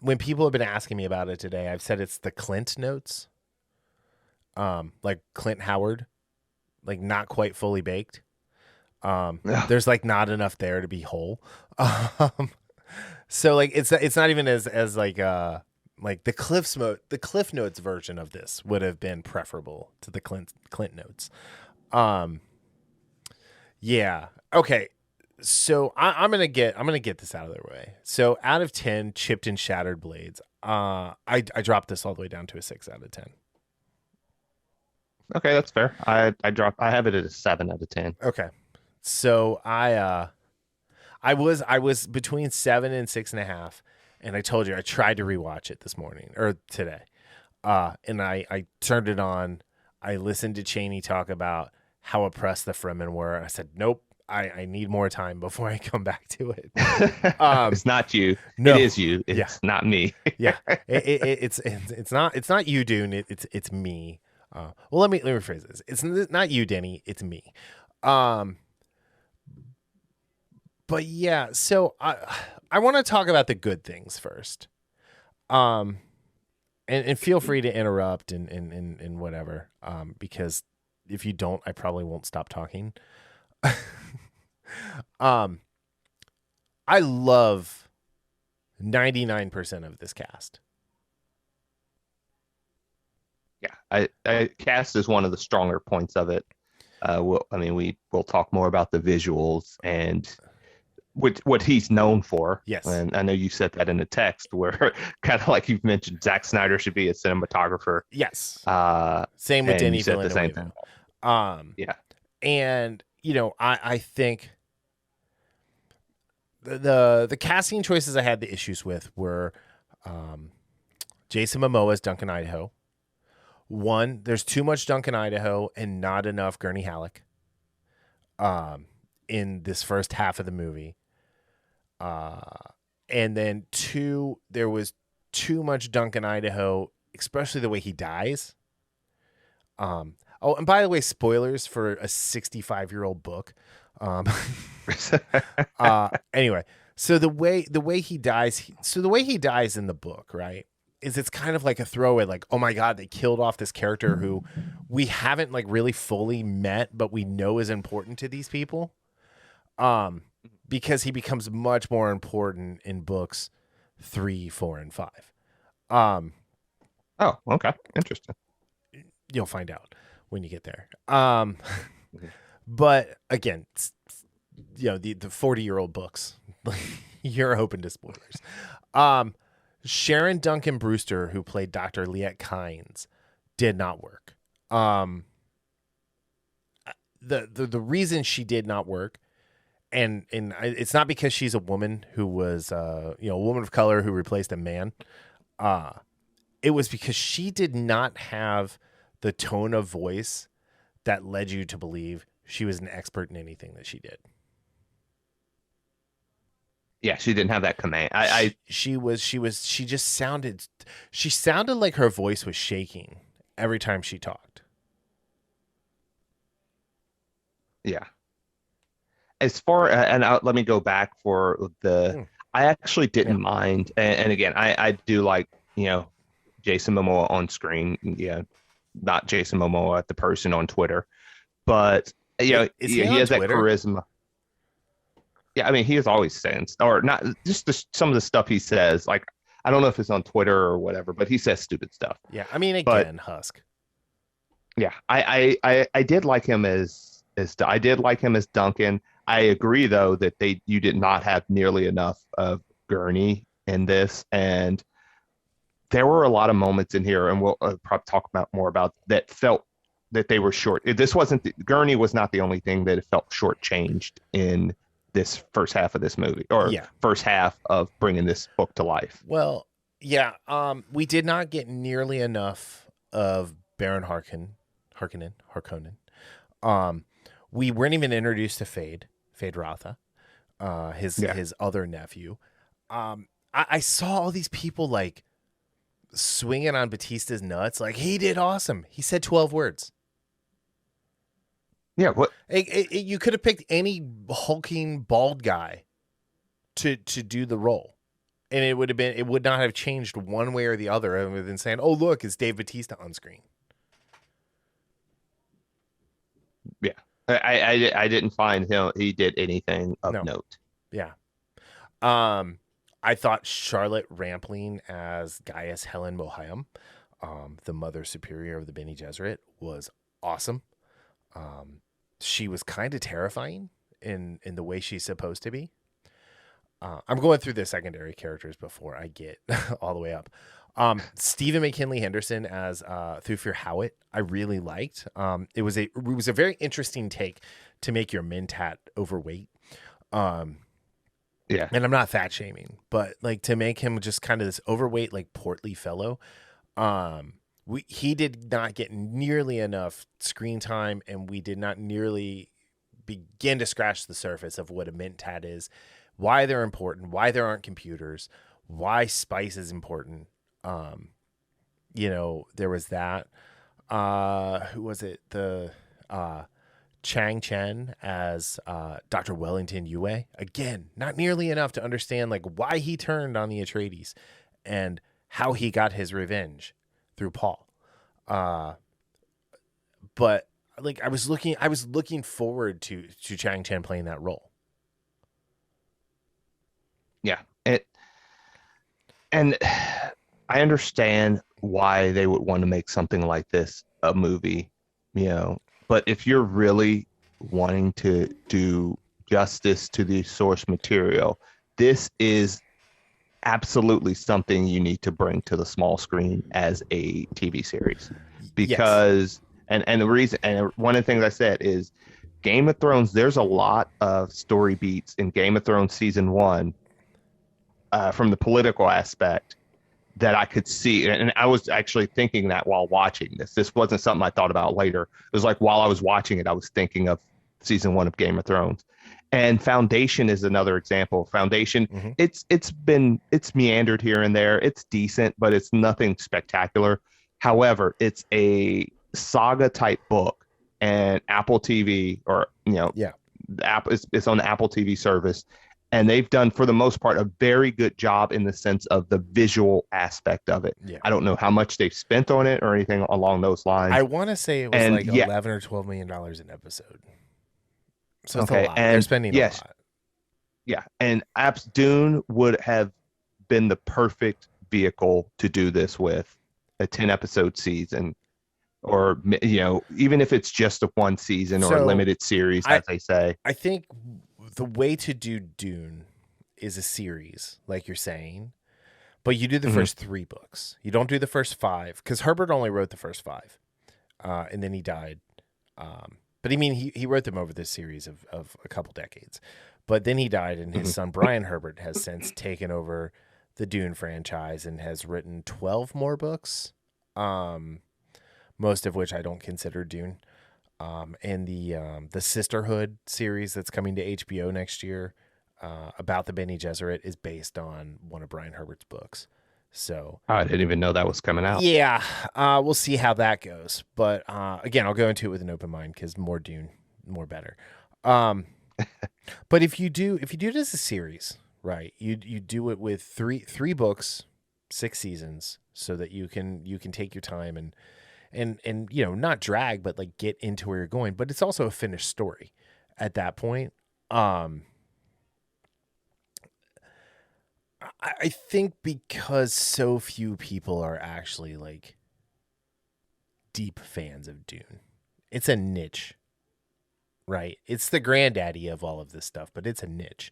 When people have been asking me about it today, I've said it's the Clint notes. Like Clint Howard, like not quite fully baked. There's like not enough there to be whole. So like it's not even as like the Cliff Notes version of this would have been preferable to the Clint Notes. Yeah. Okay. So I'm gonna get this out of their way. So out of 10 chipped and shattered blades, I dropped this all the way down to a 6 out of 10. Okay, that's fair. I have it at a 7 out of 10. Okay. So I was between 7 and 6.5, and I told you I tried to rewatch it this morning or today. And I turned it on. I listened to Chaney talk about how oppressed the Fremen were. I said, nope, I need more time before I come back to it. It's not you. No. It is you. It's not me. Yeah. It's not you, Dune. It's me. Well, let me rephrase this. It's not you, Denny. It's me. But But yeah, so I want to talk about the good things first. And feel free to interrupt and whatever. Because if you don't, I probably won't stop talking. I love 99% of this cast. Yeah, I cast is one of the stronger points of it. We'll talk more about the visuals and what he's known for. Yes. And I know you said that in the text where kind of like you've mentioned, Zack Snyder should be a cinematographer. Yes. Same with Denis Villeneuve. The same thing. Yeah. And, I think the casting choices I had the issues with were Jason Momoa as Duncan Idaho. One, there's too much Duncan Idaho and not enough Gurney Halleck in this first half of the movie. And then two, there was too much Duncan Idaho, especially the way he dies. And by the way, spoilers for a 65-year-old book. Anyway, so the way he dies, the way he dies in the book, right, is it's kind of like a throwaway, like, oh my God, they killed off this character who we haven't like really fully met, but we know is important to these people. Because he becomes much more important in books 3, 4, and 5. Oh, okay. Interesting. You'll find out when you get there. But again, the 40-year-old books, you're open to spoilers. Sharon Duncan Brewster, who played Dr. Liette Kynes, did not work. The reason she did not work, and it's not because she's a woman who was a woman of color who replaced a man. It was because she did not have the tone of voice that led you to believe she was an expert in anything that she did. Yeah, she didn't have that command. She just sounded like her voice was shaking every time she talked. Yeah. As far let me go back for I actually didn't mind, and again, I do like Jason Momoa on screen, not Jason Momoa the person on Twitter, but he has Twitter? that charisma. Yeah, I mean, he has always stands, or not just some of the stuff he says. Like, I don't know if it's on Twitter or whatever, but he says stupid stuff. Yeah, I mean, again, Husk. Yeah, I did like him as I did like him as Duncan. I agree though that you did not have nearly enough of Gurney in this, and there were a lot of moments in here, and we'll probably talk more about that. Felt that they were short. Gurney was not the only thing that it felt shortchanged in this first half of this movie, or first half of bringing this book to life. Well, yeah, we did not get nearly enough of Baron Harkonnen. We weren't even introduced to Fade Rotha, his other nephew. I saw all these people like swinging on Batista's nuts, like he did awesome. He said 12 words. Yeah, what you could have picked any hulking bald guy to do the role, and it would not have changed one way or the other, other than saying, "Oh, look, it's Dave Bautista on screen." Yeah, I didn't find he did anything of note. Yeah, I thought Charlotte Rampling as Gaius Helen Mohayam, the Mother Superior of the Bene Gesserit, was awesome. She was kind of terrifying in the way she's supposed to be. I'm going through the secondary characters before I get all the way up. Stephen McKinley Henderson as Thufir Hawat, I really liked. It was a very interesting take to make your Mentat overweight. Yeah, and I'm not fat shaming, but like to make him just kind of this overweight, like portly fellow. He did not get nearly enough screen time, and we did not nearly begin to scratch the surface of what a Mentat is, why they're important, why there aren't computers, why spice is important. There was that. Who was it? Chang Chen as Dr. Wellington Yue. Again, not nearly enough to understand like why he turned on the Atreides and how he got his revenge through Paul. But like I was looking forward to Chang Chen playing that role. Yeah. And I understand why they would want to make something like this a movie, but if you're really wanting to do justice to the source material, this is absolutely something you need to bring to the small screen as a TV series. Because and the reason, and one of the things I said is Game of Thrones, there's a lot of story beats in Game of Thrones season 1 from the political aspect that I could see. And I was actually thinking that while watching this. This wasn't something I thought about later. It was like while I was watching it, I was thinking of season 1 of Game of Thrones. And Foundation is another example. Foundation, it's meandered here and there. It's decent, but it's nothing spectacular. However, it's a saga type book, and Apple TV it's on the Apple TV service. And they've done, for the most part, a very good job in the sense of the visual aspect of it. Yeah. I don't know how much they've spent on it or anything along those lines. I want to say it was $11 or $12 million an episode. So it's a lot. And they're spending a lot. Yeah. And Dune would have been the perfect vehicle to do this with, a 10-episode season. Or, even if it's just a one season or a limited series, as they say. I think the way to do Dune is a series, like you're saying, but you do the first 3 books. You don't do the first 5, because Herbert only wrote the first 5, and then he died. But he wrote them over this series of a couple decades. But then he died, and his son Brian Herbert has since taken over the Dune franchise and has written 12 more books, most of which I don't consider Dune. And the Sisterhood series that's coming to HBO next year about the Bene Gesserit is based on one of Brian Herbert's books. So I didn't even know that was coming out. Yeah, we'll see how that goes. But again, I'll go into it with an open mind because more Dune, more better. But if you do it as a series, right? You do it with three books, 6 seasons, so that you can take your time and not drag, but like get into where you're going. But it's also a finished story at that point. I think because so few people are actually like deep fans of Dune, it's a niche, right? It's the granddaddy of all of this stuff, but it's a niche.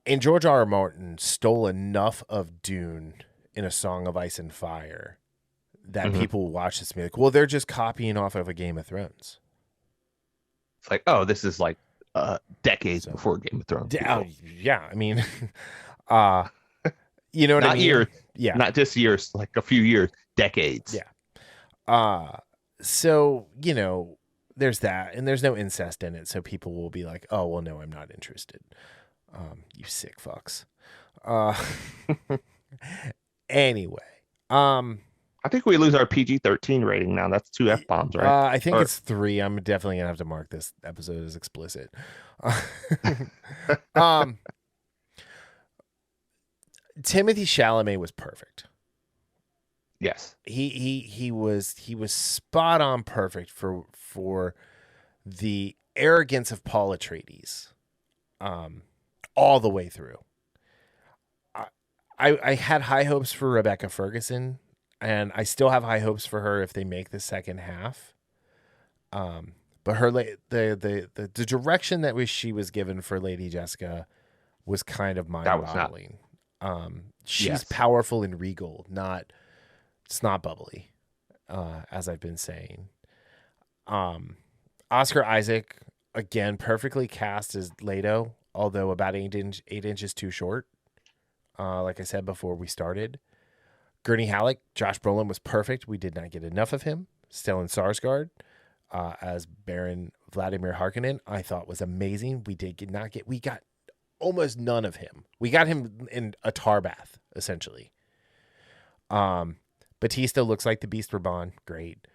And George R.R. Martin stole enough of Dune in A Song of Ice and Fire that people will watch this and be like, well, they're just copying off of a Game of Thrones. It's like, oh, this is like decades before Game of Thrones. Yeah, I mean, you know what I mean? Years, yeah, not just years, like a few years, decades. Yeah. So there's that, and there's no incest in it, so people will be like, oh, well, no, I'm not interested. You sick fucks. Anyway, I think we lose our PG-13 rating now. That's 2 F-bombs, right? I think it's 3. I'm definitely going to have to mark this episode as explicit. Timothée Chalamet was perfect. Yes. He was spot on perfect for the arrogance of Paul Atreides. All the way through. I had high hopes for Rebecca Ferguson, and I still have high hopes for her if they make the second half. But her the direction that she was given for Lady Jessica was kind of mind-boggling. She's powerful and regal, not bubbly, as I've been saying. Oscar Isaac, again, perfectly cast as Leto, although about 8 inches too short. Like I said before we started. Gurney Halleck, Josh Brolin was perfect. We did not get enough of him. Stellan Skarsgård as Baron Vladimir Harkonnen, I thought was amazing. We got almost none of him. We got him in a tar bath, essentially. Batista looks like the Beast Raban. Great.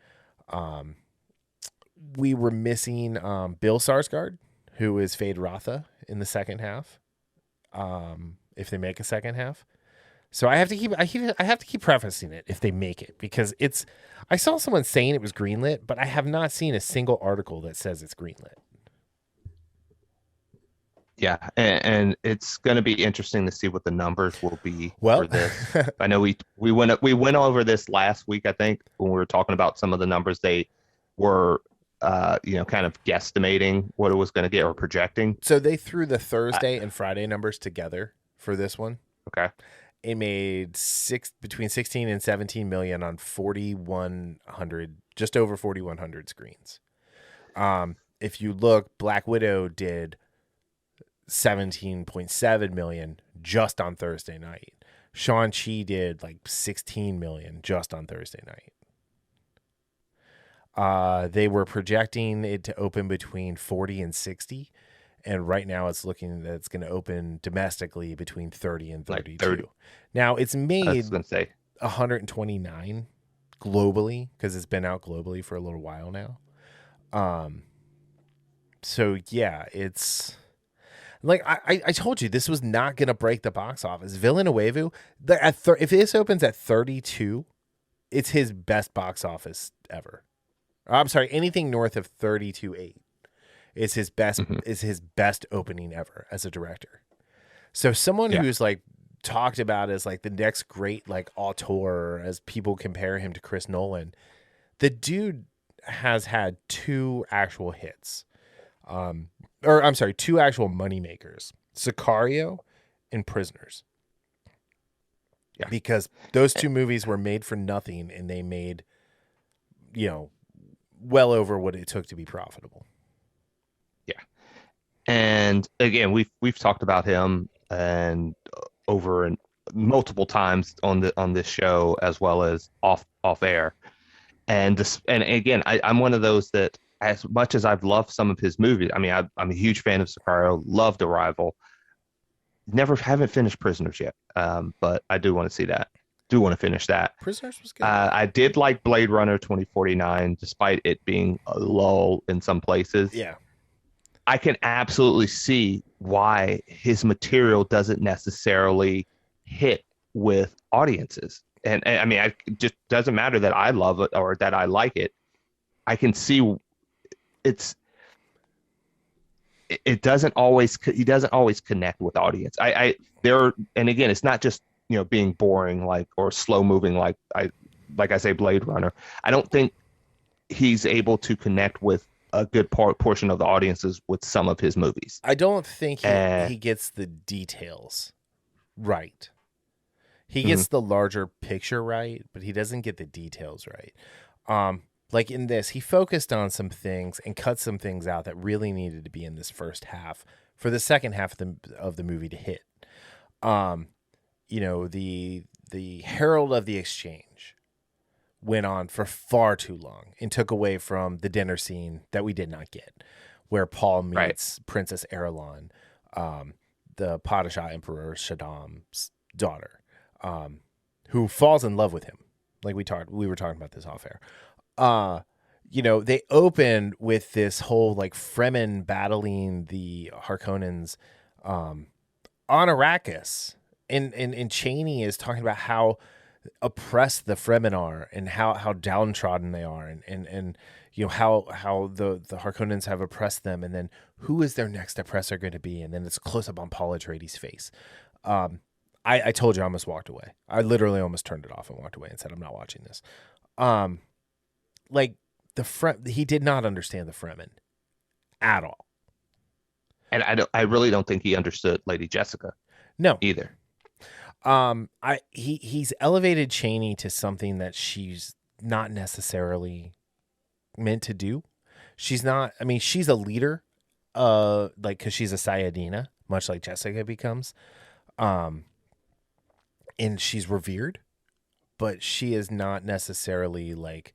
we were missing Bill Skarsgård, who is Fade Rotha in the second half. If they make a second half. So I have to keep prefacing it if they make it, because I saw someone saying it was greenlit, but I have not seen a single article that says it's greenlit. Yeah, and it's going to be interesting to see what the numbers will be for this. I know we went over this last week, I think, when we were talking about some of the numbers. They were kind of guesstimating what it was going to get or projecting. So they threw the Thursday and Friday numbers together for this one. Okay. It made between 16 and 17 million on 4,100, just over 4,100 screens. If you look, Black Widow did 17.7 million just on Thursday night. Shang-Chi did like 16 million just on Thursday night. They were projecting it to open between 40 and 60. And right now it's looking that it's going to open domestically between 30 and 32. Like 30. Now it's made I was going to say 129 globally, because it's been out globally for a little while now. So yeah, it's like I told you, this was not going to break the box office. Villeneuve, if this opens at 32, it's his best box office ever. I'm sorry, anything north of 32.8 is his best is his best opening ever as a director. So someone who's like talked about as like the next great like auteur, as people compare him to Chris Nolan, the dude has had two actual hits. Two actual moneymakers, Sicario and Prisoners. Yeah. Because those two movies were made for nothing, and they made, well over what it took to be profitable. Yeah. And again, we've talked about him and over and multiple times on this show, as well as off air. And again, I'm one of those that, as much as I've loved some of his movies, I mean, I'm a huge fan of Sicario, loved Arrival, haven't finished Prisoners yet, but I do want to see that. Do want to finish that. Prisoners was good. I did like Blade Runner 2049, despite it being a lull in some places. Yeah. I can absolutely see why his material doesn't necessarily hit with audiences. And I mean, it just doesn't matter that I love it or that I like it. I can see he doesn't always connect with audience. And again, it's not just, being boring, or slow moving, like I say, Blade Runner. I don't think he's able to connect with a good portion of the audiences with some of his movies. I don't think he gets the details right. He gets the larger picture right, but he doesn't get the details right. Like in this, he focused on some things and cut some things out that really needed to be in this first half for the second half of the movie to hit. The Herald of the Exchange went on for far too long and took away from the dinner scene that we did not get, where Paul meets Princess Erlon, the Padishah Emperor Shaddam's daughter, who falls in love with him. Like we were talking about this off air. They opened with this whole like Fremen battling the Harkonnens on Arrakis. And Chaney is talking about how oppressed the Fremen are and how downtrodden they are, and how the Harkonnens have oppressed them, and then who is their next oppressor going to be? And then it's close up on Paul Atreides' face. I told you I almost walked away. I literally almost turned it off and walked away and said, I'm not watching this. He did not understand the Fremen at all. And I really don't think he understood Lady Jessica. No. Either. He's elevated Chaney to something that she's not necessarily meant to do. She's not, she's a leader, cause she's a Sayadina, much like Jessica becomes. And she's revered, but she is not necessarily like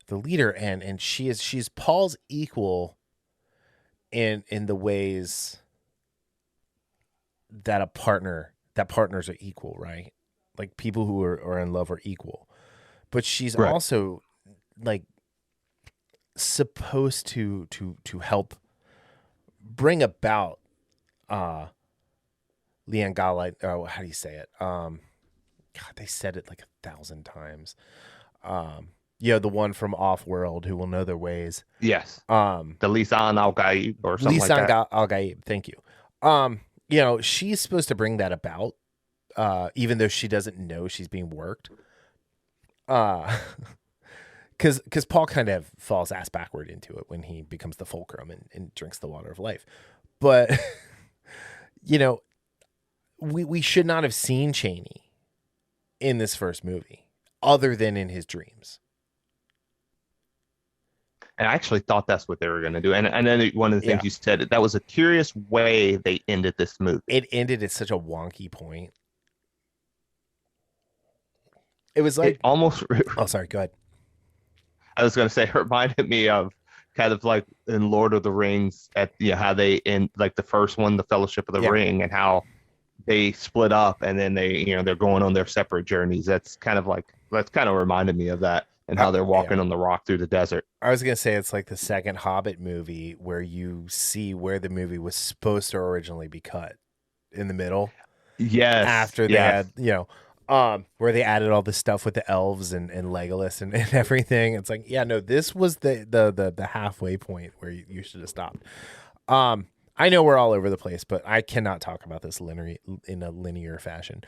the leader. And she's Paul's equal in the ways that partners are equal, right? Like people who are in love are equal, but she's also like supposed to help bring about Leon Galite. Oh, how do you say it? God, they said it like 1,000 times. The one from Off-World, Who Will Know Their Ways. Yes. The Lisan Al-Gaib or something like that. Lisan Al-Gaib, thank you. She's supposed to bring that about, even though she doesn't know she's being worked. Because Paul kind of falls ass backward into it when he becomes the fulcrum and drinks the water of life. But, we should not have seen Chaney in this first movie, other than in his dreams. And I actually thought that's what they were going to do. And then one of the things you said, that was a curious way they ended this movie. It ended at such a wonky point. It was like... almost... Oh, sorry, go ahead. I was going to say, it reminded me of kind of like in Lord of the Rings, at how they end, like the first one, the Fellowship of the Ring, and how they split up and then they're going on their separate journeys. That's kind of reminded me of that, and how they're walking on the rock through the desert. I was going to say it's like the second Hobbit movie where you see where the movie was supposed to originally be cut in the middle. Yes. After they had, where they added all the stuff with the elves and Legolas and everything. It's like, this was the halfway point where you should have stopped. I know we're all over the place, but I cannot talk about this in a linear fashion.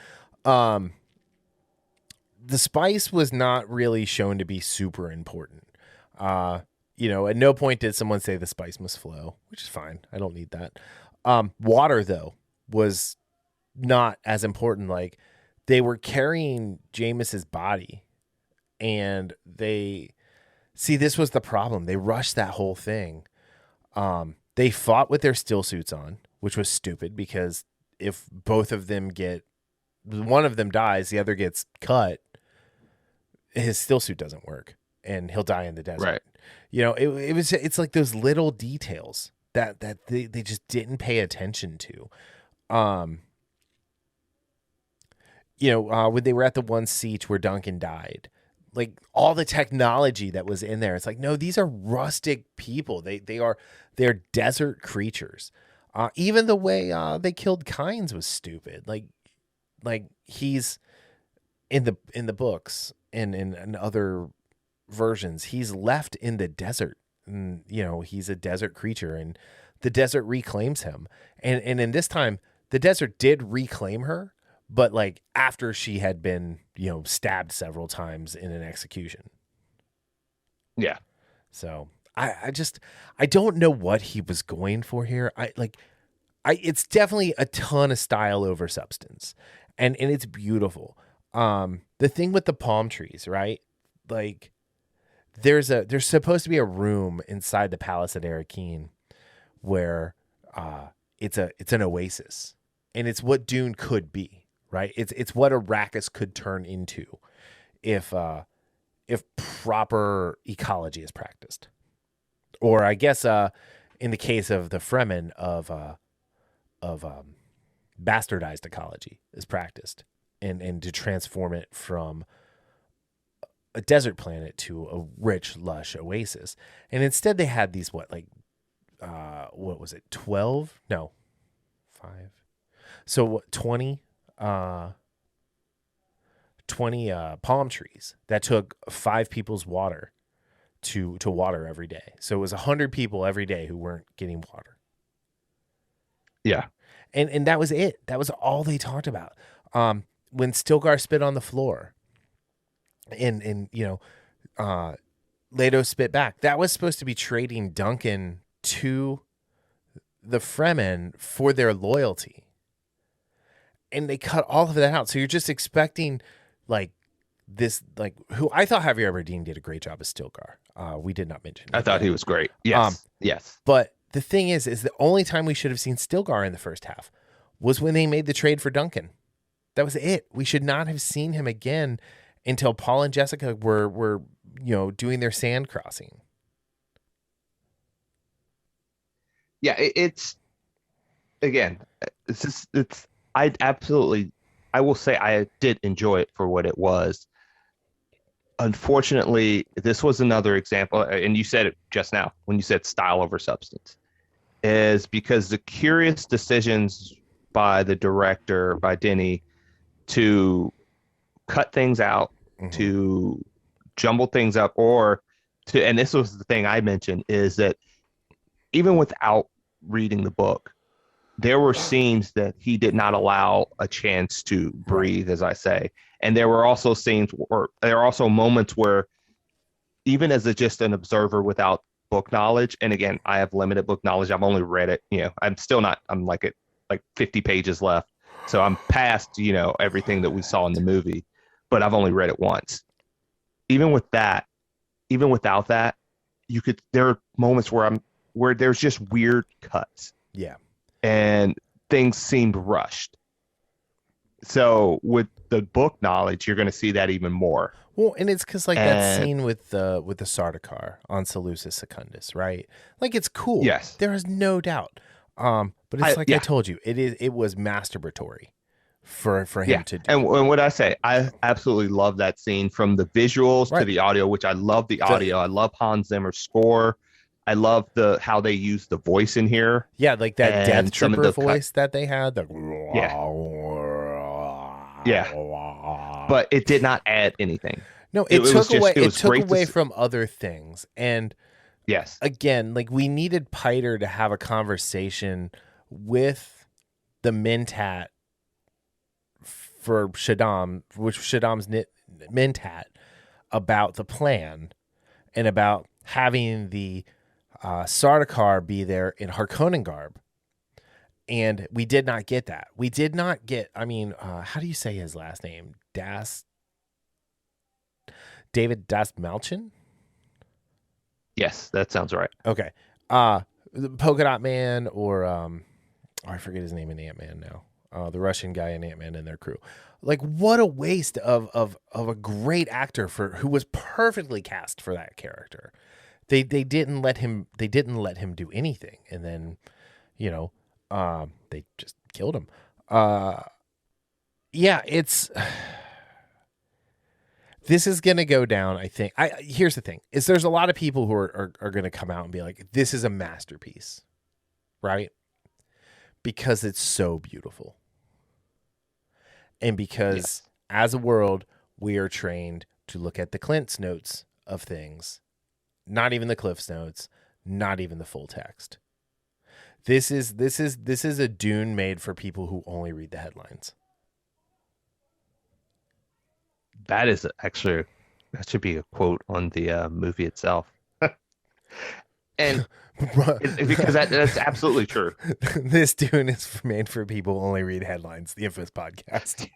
The spice was not really shown to be super important. At no point did someone say the spice must flow, which is fine. I don't need that. Water, though, was not as important. Like, they were carrying Jameis's body, and this was the problem. They rushed that whole thing. They fought with their still suits on, which was stupid, because if both of them one of them dies, the other gets cut, his still suit doesn't work and he'll die in the desert. Right. It's like those little details that they just didn't pay attention to. When they were at the one siege where Duncan died, like all the technology that was in there, it's like, no, these are rustic people. They're desert creatures. Even the way they killed Kynes was stupid. Like he's in the books and in other versions, he's left in the desert, and he's a desert creature, and the desert reclaims him. And in this time, the desert did reclaim her, but like after she had been, stabbed several times in an execution. Yeah. So I don't know what he was going for here. It's definitely a ton of style over substance, and it's beautiful. The thing with the palm trees, right? Like there's supposed to be a room inside the palace at Arrakis where it's an oasis, and it's what Dune could be. Right, it's what Arrakis could turn into if proper ecology is practiced, or I guess in the case of the Fremen of bastardized ecology is practiced, and to transform it from a desert planet to a rich, lush oasis. And instead, they had these what was it? 12? No, 5. So what? 20. 20 palm trees that took 5 people's water to water every day. So it was 100 people every day who weren't getting water. Yeah. And that was it. That was all they talked about. When Stilgar spit on the floor and Leto spit back, that was supposed to be trading Duncan to the Fremen for their loyalty. And they cut all of that out. So you're just expecting who I thought Javier Bardem did a great job as Stilgar. We did not mention. I thought he was great. Yes. Yes. But the thing is the only time we should have seen Stilgar in the first half was when they made the trade for Duncan. That was it. We should not have seen him again until Paul and Jessica were doing their sand crossing. Yeah, it's I will say I did enjoy it for what it was. unfortunately, this was another example, and you said it just now when you said style over substance, is because the curious decisions by the director, by Denny, to cut things out, to jumble things up, or to, and this was the thing I mentioned, is that even without reading the book, there were scenes that he did not allow a chance to breathe, as I say. And there were also scenes, or there are also moments where, even as just an observer without book knowledge, and again, I have limited book knowledge. I've only read it. I'm still not. I'm like at 50 pages left, so I'm past everything that we saw in the movie, but I've only read it once. Even with that, even without that, there are moments where there's just weird cuts. Yeah. And things seemed rushed. So with the book knowledge, you're going to see that even more. Well, and it's because that scene with the Sardaukar on Seleucus Secundus, right? Like, it's cool. Yes, there is no doubt. But it's I told you, it was masturbatory for him to do. And what I say, I absolutely love that scene, from the visuals to the audio, which I love the audio. I love Hans Zimmer's score. I love how they use the voice in here. Yeah, like that Death Trooper voice that they had. Yeah. But it did not add anything. No, it took away from other things. And yes, again, like, we needed Piter to have a conversation with the Mentat for Shaddam, which Shaddam's Mentat, about the plan and about having the Sardaukar be there in Harkonnen garb. And we did not get that. We did not get, how do you say his last name? David Malchin? Yes, that sounds right. Okay. The Polka Dot Man, or I forget his name in Ant-Man now. The Russian guy in Ant-Man and their crew. Like, what a waste of a great actor who was perfectly cast for that character. They didn't let him do anything, and then they just killed him. This is gonna go down, I think. Here's the thing: is there's a lot of people who are gonna come out and be like, "This is a masterpiece," right? Because it's so beautiful, and because as a world, we are trained to look at the Clint's notes of things. Not even the Cliff's notes, not even the full text. This is a Dune made for people who only read the headlines. That should be a quote on the movie itself. And because that's absolutely true. This Dune is made for people who only read headlines. The Infamous Podcast.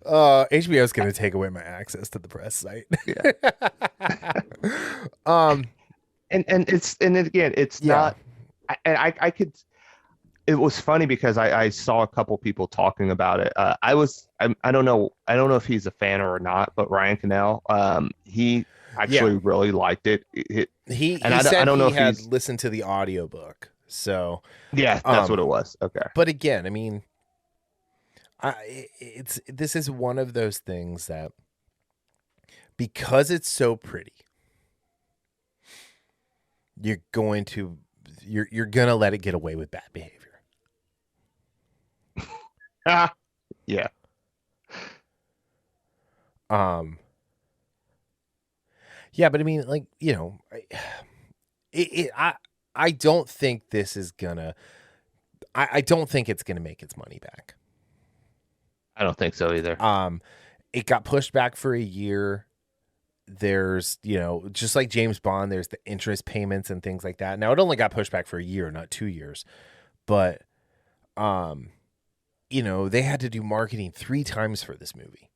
HBO is going to take away my access to the press site. Yeah. It's not. I could. It was funny because I saw a couple people talking about it. I don't know if he's a fan or not, but Ryan Cannell, he actually really liked it. He said I don't know if he had listened to the audiobook. So yeah, that's what it was. Okay, but again, this is one of those things that, because it's so pretty, you're gonna let it get away with bad behavior. Yeah. Yeah, but I don't think this is gonna. I don't think it's gonna make its money back. I don't think so either. It got pushed back for a year. There's, just like James Bond, there's the interest payments and things like that. Now, it only got pushed back for a year, not 2 years. But, they had to do marketing 3 times for this movie.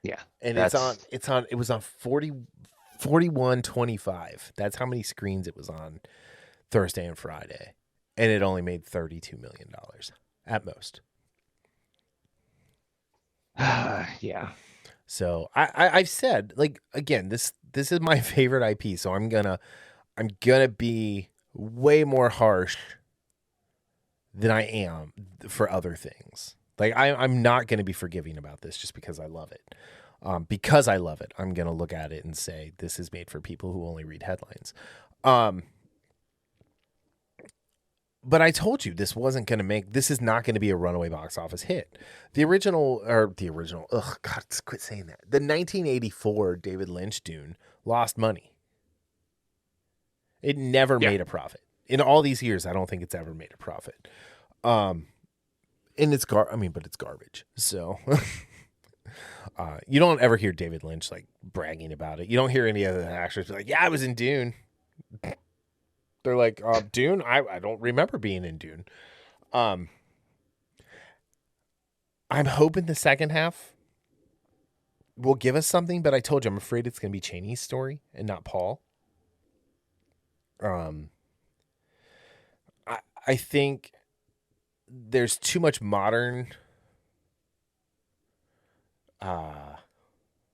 Yeah. And it was on 41.25. That's how many screens it was on Thursday and Friday. And it only made $32 million at most. Yeah. So I've said, like, again, this is my favorite IP. So I'm gonna be way more harsh than I am for other things. Like I'm not going to be forgiving about this just because I love it. Because I love it, I'm going to look at it and say this is made for people who only read headlines. But I told you this is not going to be a runaway box office hit. The original, ugh, God, quit saying that. The 1984 David Lynch Dune lost money. It never made a profit. In all these years, I don't think it's ever made a profit. And it's but it's garbage. So you don't ever hear David Lynch like bragging about it. You don't hear any other actors be like, yeah, I was in Dune. They're like, Dune? I don't remember being in Dune. I'm hoping the second half will give us something, but I told you, I'm afraid it's going to be Chaney's story and not Paul. I think there's too much modern...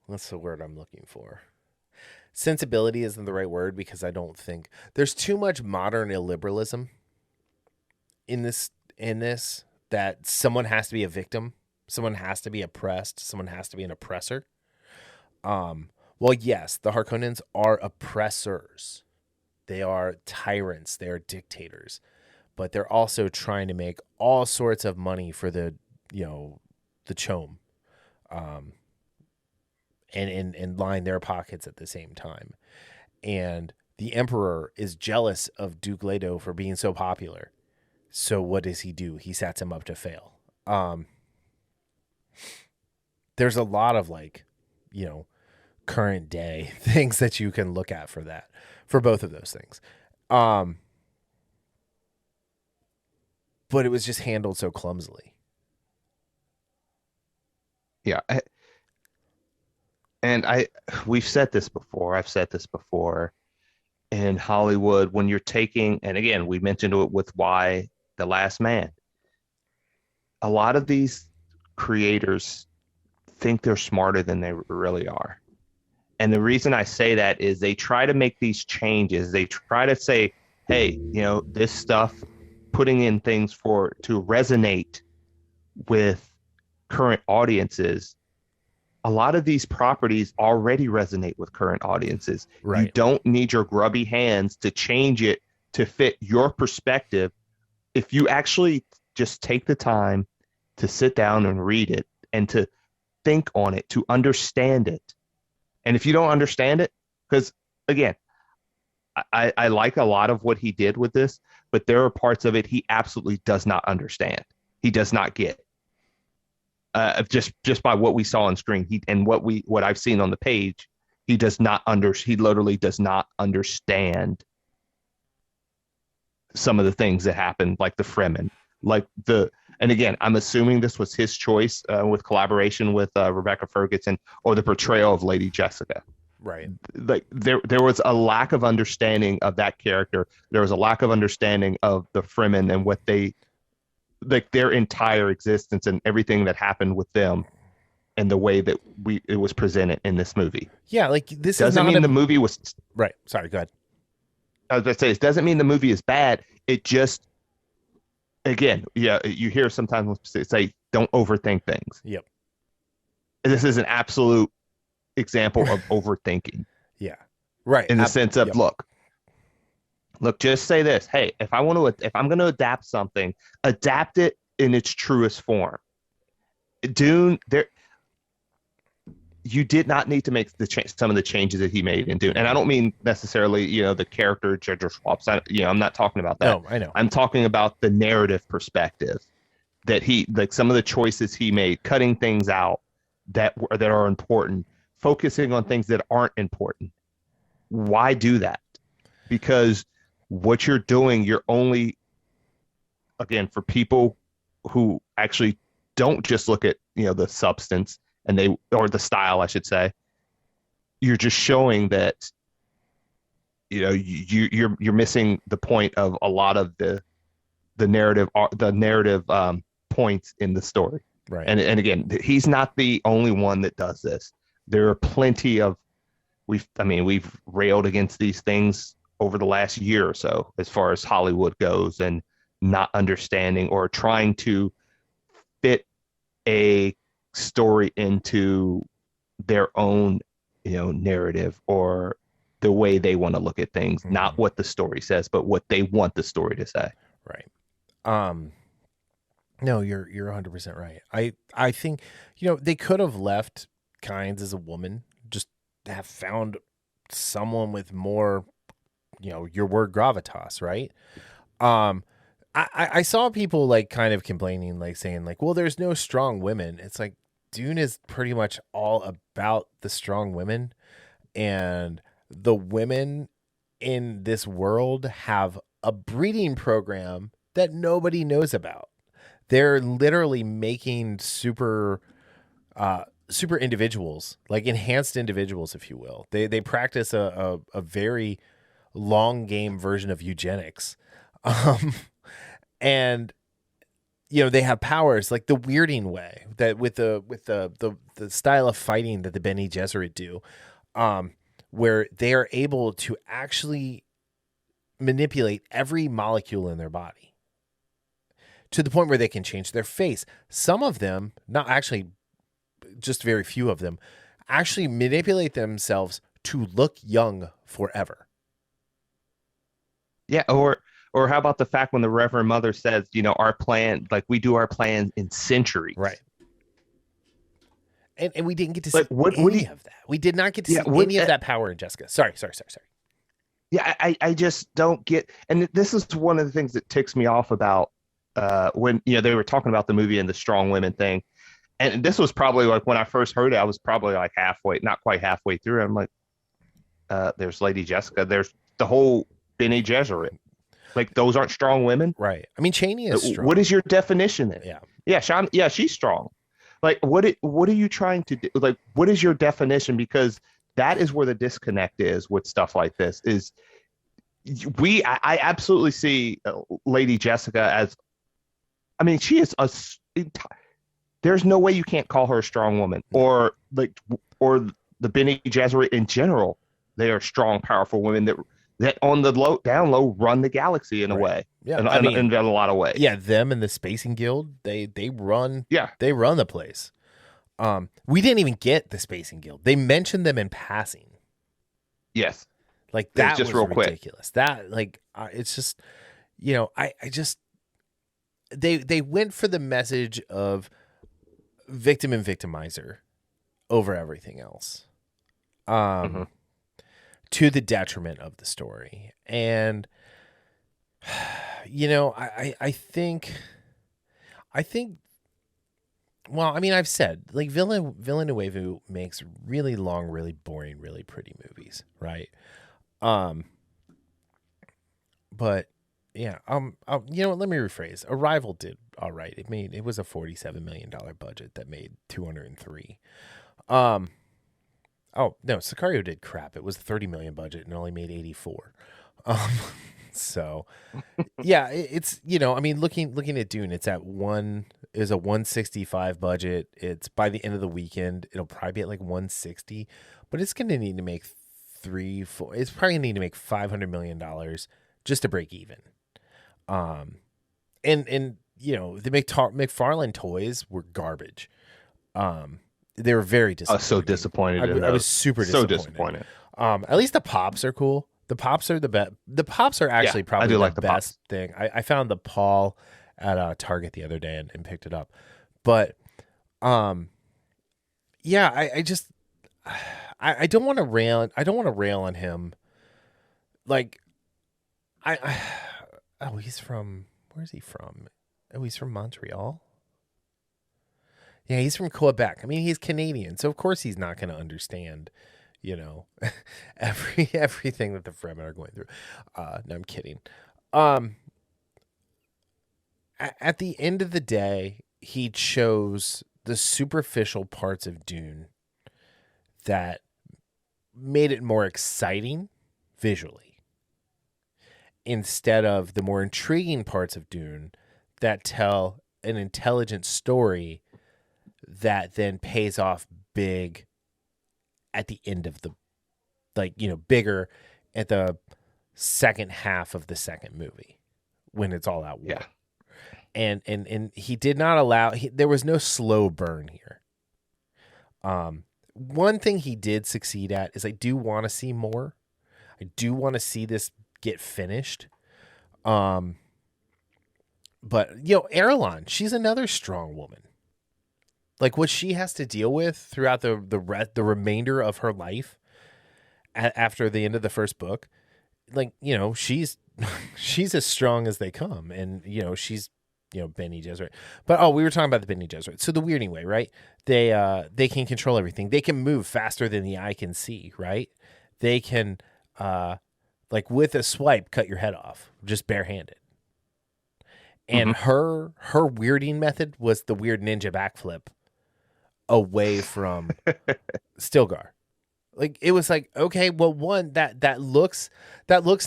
what's the word I'm looking for? Sensibility isn't the right word because I don't think there's too much modern illiberalism in this that someone has to be a victim, someone has to be oppressed, someone has to be an oppressor. Well, yes, the Harkonnens are oppressors. They are tyrants, they are dictators, but they're also trying to make all sorts of money for the chom. And line their pockets at the same time. And the Emperor is jealous of Duke Leto for being so popular. So what does he do? He sets him up to fail. There's a lot of current day things that you can look at for both of those things. But it was just handled so clumsily. Yeah. We've said this before. I've said this before in Hollywood when you're taking, and again, we mentioned it with Why the Last Man. A lot of these creators think they're smarter than they really are. And the reason I say that is they try to make these changes. They try to say, hey, this stuff, putting in things to resonate with current audiences. A lot of these properties already resonate with current audiences. Right. You don't need your grubby hands to change it to fit your perspective. If you actually just take the time to sit down and read it and to think on it, to understand it. And if you don't understand it, because again, I like a lot of what he did with this, but there are parts of it he absolutely does not understand. He does not get. Just by what we saw on screen, what I've seen on the page, he literally does not understand some of the things that happened, like the Fremen, and again, I'm assuming this was his choice with collaboration with Rebecca Ferguson, or the portrayal of Lady Jessica. Right. Like there was a lack of understanding of that character. There was a lack of understanding of the Fremen and what they, like, their entire existence and everything that happened with them, and the way that it was presented in this movie. Yeah, like this doesn't mean the movie was right. Sorry, go ahead. I was going to say, it doesn't mean the movie is bad. It just, again, you hear sometimes say, don't overthink things. Yep. This is an absolute example of overthinking. Yeah. Right. In the sense of, look, just say this. Hey, if I'm going to adapt something, adapt it in its truest form. Dune, you did not need to make some of the changes that he made in Dune. And I don't mean necessarily, the character, gender swaps. I'm not talking about that. No, I know. I'm talking about the narrative perspective that some of the choices he made, cutting things out that are important, focusing on things that aren't important. Why do that? Because what you're doing, you're only, again, for people who actually don't just look at, the substance, or the style, I should say, you're just showing that, you're missing the point of a lot of the narrative points in the story. Right. And again, he's not the only one that does this. There are plenty of, we've railed against these things over the last year or so, as far as Hollywood goes, and not understanding or trying to fit a story into their own, narrative or the way they want to look at things, not what the story says, but what they want the story to say. Right. No, you're 100% right. I think, they could have left Kynes as a woman, just have found someone with more, your word gravitas, right? I saw people like kind of complaining, like saying like, well, there's no strong women. It's like Dune is pretty much all about the strong women, and the women in this world have a breeding program that nobody knows about. They're literally making super individuals, like enhanced individuals, if you will. They practice a very long game version of eugenics. And they have powers like the weirding way that with the style of fighting that the Bene Gesserit do, where they are able to actually manipulate every molecule in their body to the point where they can change their face. Some of them, not actually, just very few of them, actually manipulate themselves to look young forever. Yeah, or how about the fact when the Reverend Mother says, our plan, like we do our plan in centuries. Right. And we didn't get to see any of that. We did not get to see any of that power in Jessica. Sorry. Yeah, I just don't get, and this is one of the things that ticks me off about when they were talking about the movie and the strong women thing. And this was probably like when I first heard it, I was probably like not quite halfway through. I'm like, there's Lady Jessica. There's the whole Bene Gesserit. Like those aren't strong women. Right. I mean, Chani is strong. What is your definition then? Yeah. Yeah, she's strong. Like what are you trying to do? Like, what is your definition? Because that is where the disconnect is with stuff like this is I absolutely see Lady Jessica as, I mean, she is there's no way you can't call her a strong woman or the Bene Gesserit in general. They are strong, powerful women that on the down low run the galaxy in a way. Yeah. In a lot of ways. Yeah. Them and the Spacing Guild, they run the place. We didn't even get the Spacing Guild. They mentioned them in passing. Yes. Like that just was real ridiculous. Quick. That like, it's just, I just, they went for the message of victim and victimizer over everything else. To the detriment of the story. And, I think, well, I mean, I've said, like, Villeneuve makes really long, really boring, really pretty movies, right? But, yeah, let me rephrase. Arrival did all right. It was a $47 million budget that made 203. Oh, no, Sicario did crap. It was a $30 million budget and only made 84. So, yeah, it's, I mean, looking at Dune, it's at is a 165 budget. It's by the end of the weekend, it'll probably be at like 160, but it's going to need to make it's probably going to need to make $500 million just to break even. And the McFarlane toys were garbage. They were very disappointed. I was so disappointed. I was super disappointed. So disappointed. At least the pops are cool. The pops are the best. The pops are actually probably the best thing. I found the Paul at Target the other day and picked it up. But, yeah, I just I don't want to rail. I don't want to rail on him. Like, he's from, where's he from? Oh, he's from Montreal. Yeah, he's from Quebec. I mean, he's Canadian, so of course he's not going to understand, everything that the Fremen are going through. No, I'm kidding. At the end of the day, he chose the superficial parts of Dune that made it more exciting visually, instead of the more intriguing parts of Dune that tell an intelligent story that then pays off big at the end of the, bigger at the second half of the second movie when it's all out war. Yeah. and he did not allow. There was no slow burn here. One thing he did succeed at is I do want to see more. I do want to see this get finished. But Erlon, she's another strong woman. Like what she has to deal with throughout the remainder of her life after the end of the first book, like, she's as strong as they come. And, she's, Bene Gesserit. But, we were talking about the Bene Gesserit. So the Weirding Way, right? They can control everything. They can move faster than the eye can see, right? They can, like with a swipe, cut your head off, just barehanded. And her weirding method was the weird ninja backflip away from Stilgar. Like it was like, okay, well, one that looks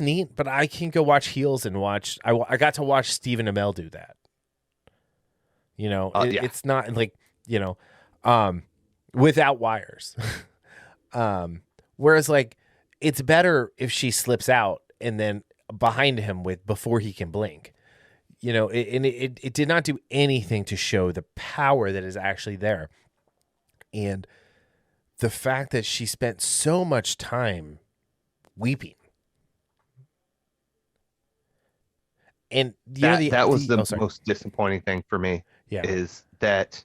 neat, but I can go watch Heels and watch. I got to watch Stephen Amell do that. It's not like without wires. Whereas like it's better if she slips out and then behind him before he can blink. It did not do anything to show the power that is actually there. And the fact that she spent so much time weeping. And that was the most disappointing thing for me. Yeah. Is that's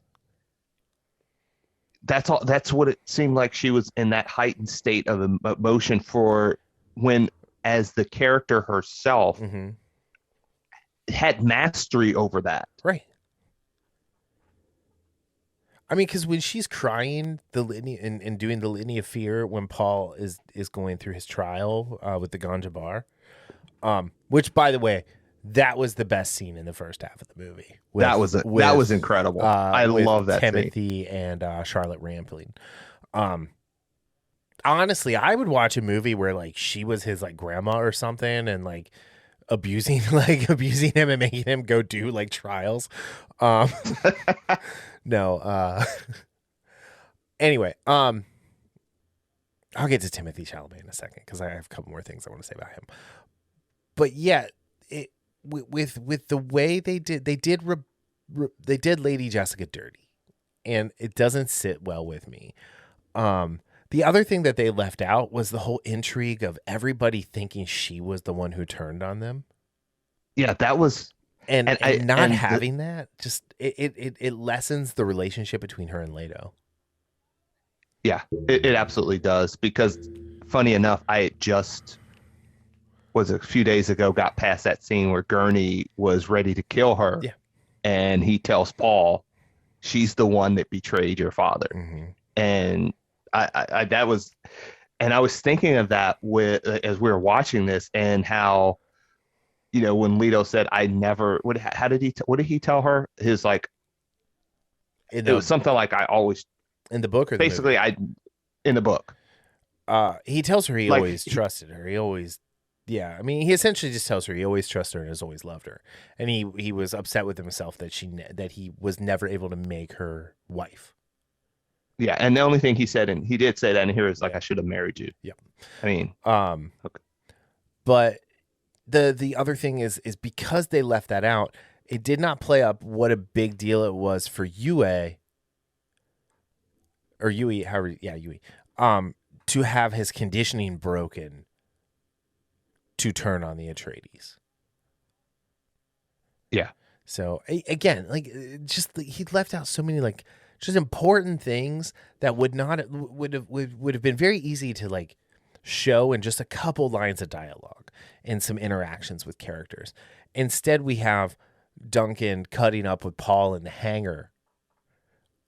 what it seemed like. She was in that heightened state of emotion for when, as the character herself, had mastery over that. Right. I mean, because when she's crying the litany and doing the litany of fear when Paul is going through his trial with the Ganja Bar, which, by the way, that was the best scene in the first half of the movie. That was incredible. I love that Timothy scene. And Charlotte Rampling. Honestly, I would watch a movie where like she was his like grandma or something and like abusing him and making him go do like trials. No. Anyway, I'll get to Timothy Chalamet in a second because I have a couple more things I want to say about him. But yeah, with the way they did Lady Jessica dirty, and it doesn't sit well with me. The other thing that they left out was the whole intrigue of everybody thinking she was the one who turned on them. Yeah, that was. And not having that, just it lessens the relationship between her and Leto. Yeah, it absolutely does. Because funny enough, I just was a few days ago got past that scene where Gurney was ready to kill her. Yeah. And he tells Paul, she's the one that betrayed your father. And I was thinking of that as we were watching this, and how, when Leto said, I never, what did he tell her? His like, it was something like, I always, in the book or basically in the book. He tells her he always trusted her. He always, yeah. I mean, he essentially just tells her he always trusted her and has always loved her. And he was upset with himself that he was never able to make her wife. Yeah. And the only thing he said, and he did say that in here, is like, I should have married you. Yeah. I mean, okay. But the other thing is because they left that out, it did not play up what a big deal it was for Yue, to have his conditioning broken to turn on the Atreides. Yeah. So again, like he left out so many like just important things that would have been very easy to like show in just a couple lines of dialogue and some interactions with characters. Instead, we have Duncan cutting up with Paul in the hangar.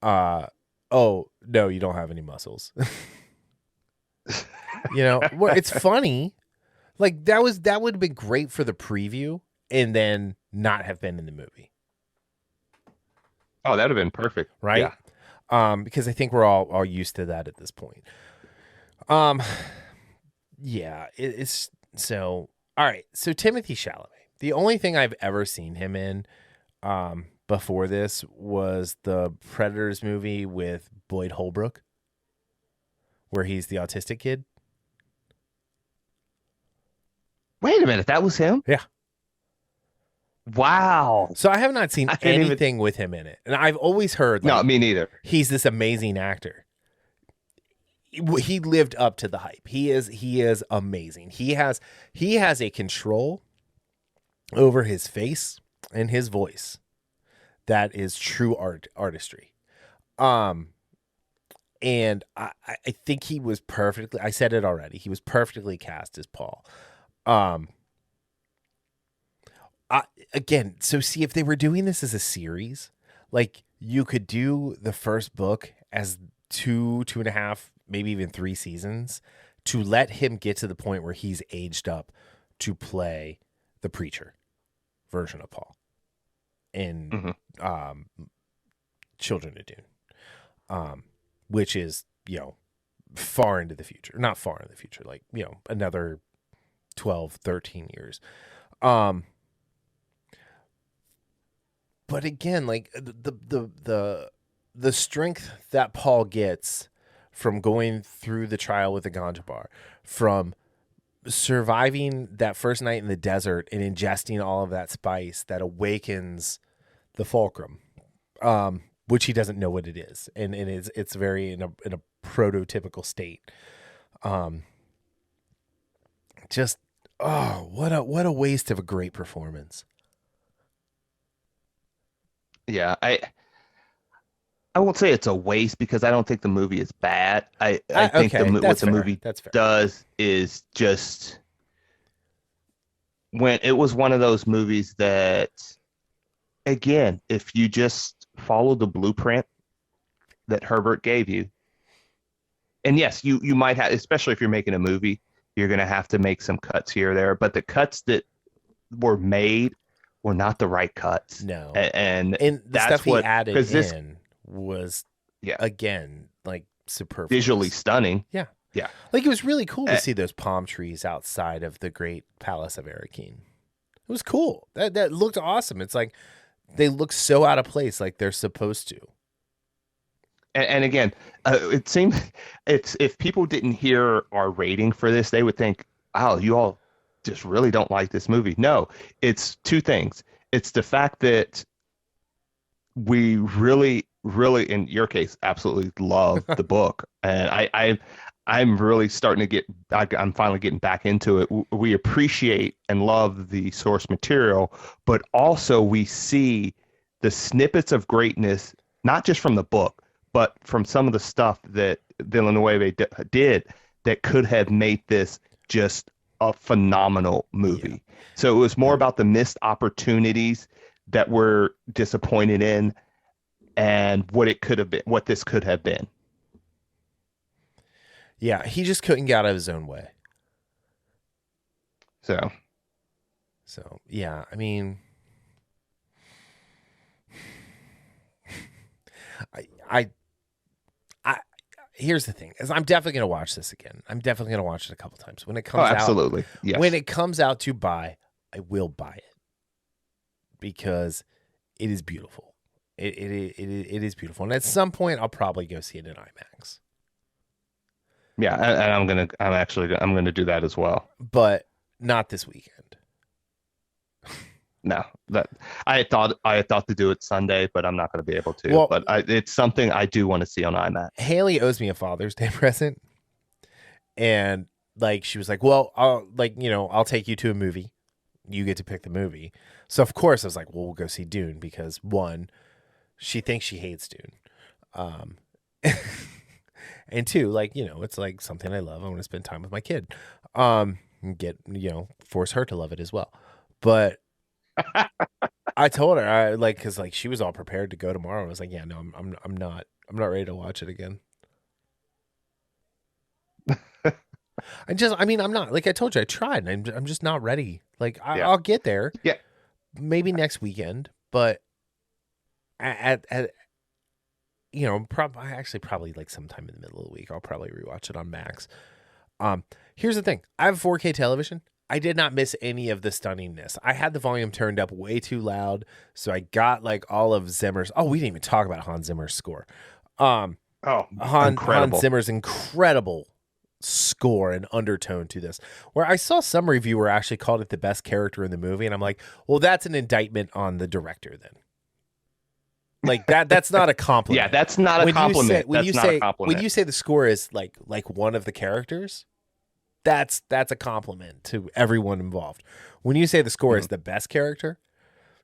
Oh no, you don't have any muscles. It's funny. Like that would have been great for the preview, and then not have been in the movie. Oh, that'd have been perfect, right? Yeah. Because I think we're all used to that at this point. Yeah, it's so. All right, so Timothy Chalamet. The only thing I've ever seen him in, before this was the Predators movie with Boyd Holbrook, where he's the autistic kid. Wait a minute, that was him? Yeah. Wow. So I have not seen anything with him in it. And I've always heard, like, no, me neither. He's this amazing actor. He lived up to the hype. He is amazing. He has a control over his face and his voice that is true artistry. And I think he was perfectly, I said it already, he was perfectly cast as Paul. Again, so see, if they were doing this as a series, like, you could do the first book as 2.5, maybe even 3 seasons to let him get to the point where he's aged up to play the preacher version of Paul in Children of Dune, which is, far into the future. Not far in the future, like, another 12, 13 years. But again, like, the strength that Paul gets from going through the trial with the Ganja bar, from surviving that first night in the desert and ingesting all of that spice that awakens the fulcrum, which he doesn't know what it is, and it's very in a prototypical state. Just what a waste of a great performance. Yeah, I won't say it's a waste because I don't think the movie is bad. I think what the movie does is just, when it was one of those movies that, again, if you just follow the blueprint that Herbert gave you, and yes, you might have, especially if you're making a movie, you're going to have to make some cuts here or there, but the cuts that were made were not the right cuts. No. And the that's stuff he what, added in was, again, like, superfluous. Visually stunning. Yeah. Yeah. Like, it was really cool to see those palm trees outside of the great palace of Arrakis. It was cool. That looked awesome. It's like, they look so out of place, like they're supposed to. And again, it seems if people didn't hear our rating for this, they would think, "Wow, you all just really don't like this movie." No, it's two things. It's the fact that we really, really, in your case, absolutely love the book, and I'm really starting to get. I'm finally getting back into it. We appreciate and love the source material, but also we see the snippets of greatness, not just from the book, but from some of the stuff that Villeneuve did that could have made this just a phenomenal movie. Yeah. So it was more about the missed opportunities that we're disappointed in and what it could have been, what this could have been. Yeah, he just couldn't get out of his own way. So yeah, I mean, I here's the thing, is I'm definitely going to watch this again. I'm definitely going to watch it a couple times when it comes out. Absolutely. Yes. When it comes out to buy, I will buy it because it is beautiful. It is beautiful, and at some point I'll probably go see it in IMAX. Yeah, and I'm gonna do that as well, but not this weekend. No, that I had thought to do it Sunday, but I'm not going to be able to. Well, but it's something I do want to see on IMAX. Haley owes me a Father's Day present, and like she was like, "Well, I'll take you to a movie. You get to pick the movie." So of course I was like, "Well, we'll go see Dune," because one, she thinks she hates Dune, and two, like, it's like something I love. I want to spend time with my kid, force her to love it as well, but. I told her because she was all prepared to go tomorrow. I was like, yeah, no, I'm not ready to watch it again. I'm not, like I told you, I tried and I'm just not ready. Like I'll get there. Yeah. Maybe next weekend, but probably like sometime in the middle of the week, I'll probably rewatch it on Max. Here's the thing. I have a 4K television. I did not miss any of the stunningness. I had the volume turned up way too loud, so I got like all of Zimmer's. Oh, we didn't even talk about Hans Zimmer's score. Hans Zimmer's incredible score and undertone to this, where I saw some reviewer actually called it the best character in the movie, and I'm like, well, that's an indictment on the director then. Like that's not a compliment. Yeah, that's not a compliment. When you say the score is like one of the characters, that's a compliment to everyone involved. When you say the score is the best character,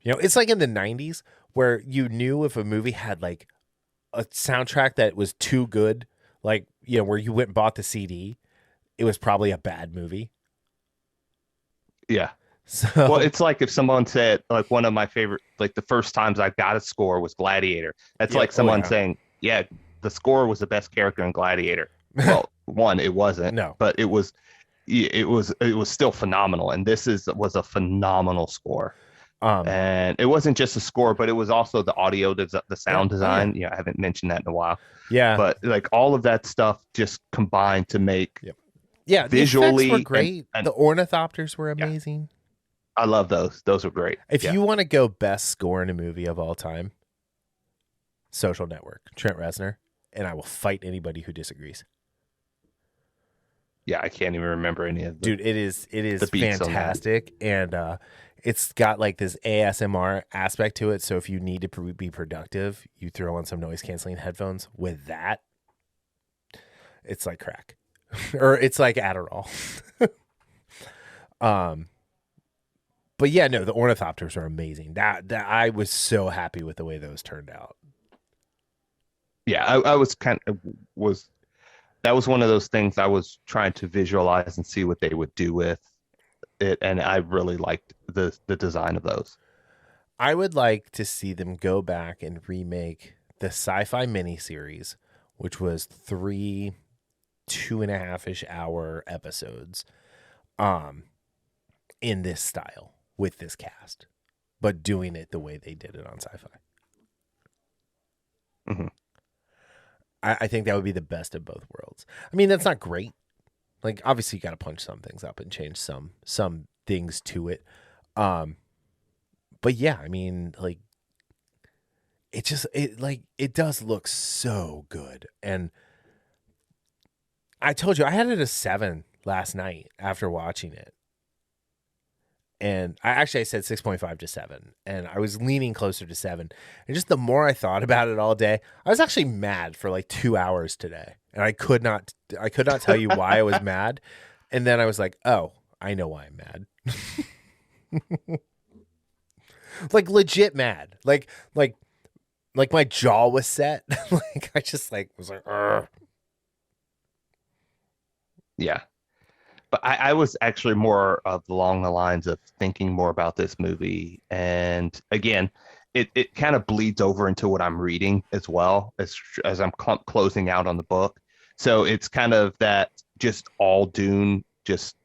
it's like in the 90s where you knew if a movie had like a soundtrack that was too good, like, where you went and bought the CD, it was probably a bad movie. Yeah. So, well, it's like if someone said, like, one of my favorite, like the first times I got a score was Gladiator. That's like someone saying, yeah, the score was the best character in Gladiator. Well, one, it wasn't. No. But it was still phenomenal. And this was a phenomenal score. And it wasn't just a score, but it was also the audio, the sound design. Yeah. I haven't mentioned that in a while. Yeah. But like all of that stuff just combined to make visually, the effects were great. And the ornithopters were amazing. Yeah. I love those. Those were great. If you want to go best score in a movie of all time, Social Network, Trent Reznor, and I will fight anybody who disagrees. Yeah, I can't even remember any of Dude, it is fantastic, and it's got like this ASMR aspect to it. So if you need to be productive, you throw on some noise canceling headphones. With that, it's like crack, or it's like Adderall. But yeah, no, the ornithopters are amazing. That I was so happy with the way those turned out. Yeah, I was that was one of those things I was trying to visualize and see what they would do with it, and I really liked the design of those. I would like to see them go back and remake the sci-fi miniseries, which was 3 2.5-ish hour episodes, in this style with this cast, but doing it the way they did it on Sci-Fi. Mm-hmm. I think that would be the best of both worlds. I mean, that's not great. Like, obviously, you got to punch some things up and change some things to it. But yeah, I mean, like, it does look so good. And I told you, I had it a 7 last night after watching it. And I said 6.5 to 7, and I was leaning closer to 7. And just the more I thought about it all day, I was actually mad for like 2 hours today, and I could not tell you why I was mad. And then I was like, oh, I know why I'm mad. Like legit mad. Like my jaw was set. Like I just was like, Argh. Yeah. But I was actually more along the lines of thinking more about this movie. And again, it kind of bleeds over into what I'm reading as well as I'm closing out on the book. So it's kind of that just all Dune, just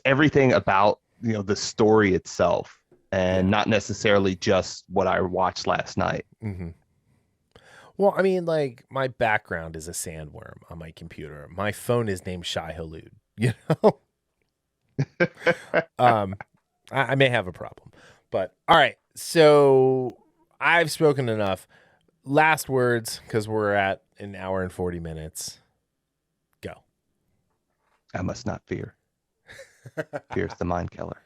everything about, the story itself, and not necessarily just what I watched last night. Mm-hmm. Well, I mean, like, my background is a sandworm on my computer. My phone is named Shai Hulud, I may have a problem. But, all right, so I've spoken enough. Last words, because we're at an hour and 40 minutes. Go. I must not fear. Fear's the mind killer.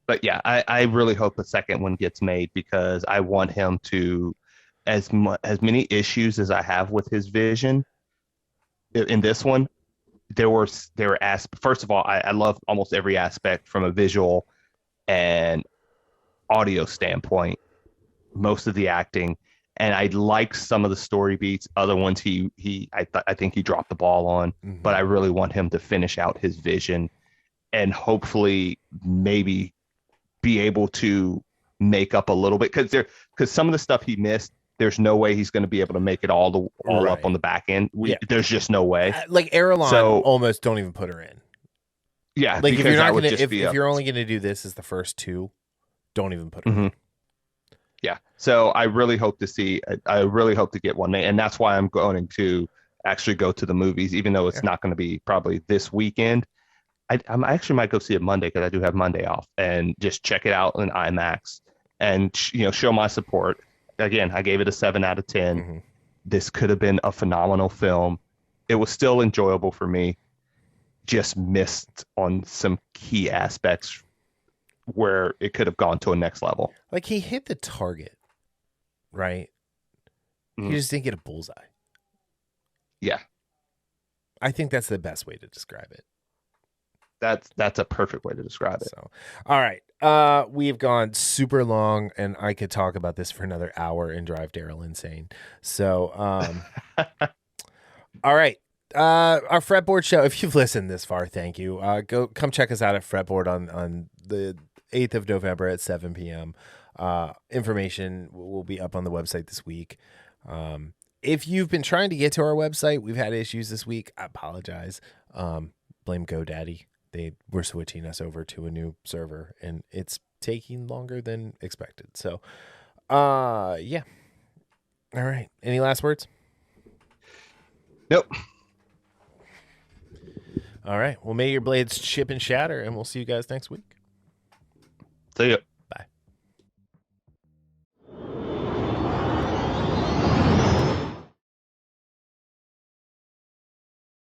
But yeah, I really hope the second one gets made, because I want him to, as many issues as I have with his vision in this one, there were first of all, I love almost every aspect from a visual and audio standpoint, most of the acting, and I like some of the story beats. Other ones I think he dropped the ball on, but I really want him to finish out his vision and hopefully maybe be able to make up a little bit, because some of the stuff he missed, there's no way he's going to be able to make it all up on the back end. There's just no way. Like Erelon, almost don't even put her in. Yeah, like if you're not going to, if you're only going to do this as the first 2, don't even put her in. Yeah. So I really hope to get one made, and that's why I'm going to actually go to the movies, even though it's not going to be probably this weekend. I actually might go see it Monday, because I do have Monday off, and just check it out in IMAX and show my support. Again, I gave it a 7 out of 10. this could have been a phenomenal film. It was still enjoyable for me, just missed on some key aspects where it could have gone to a next level. Like, he hit the target, right? He just didn't get a bullseye. Yeah. I think that's the best way to describe it. That's a perfect way to describe it. So, all right. We've gone super long, and I could talk about this for another hour and drive Darryl insane. So, all right. Our Fretboard show, if you've listened this far, thank you. Come check us out at Fretboard on the 8th of November at 7 p.m. Information will be up on the website this week. If you've been trying to get to our website, we've had issues this week. I apologize. Blame GoDaddy. They were switching us over to a new server, and it's taking longer than expected. So, yeah. All right. Any last words? Nope. All right. Well, may your blades chip and shatter, and we'll see you guys next week. See ya.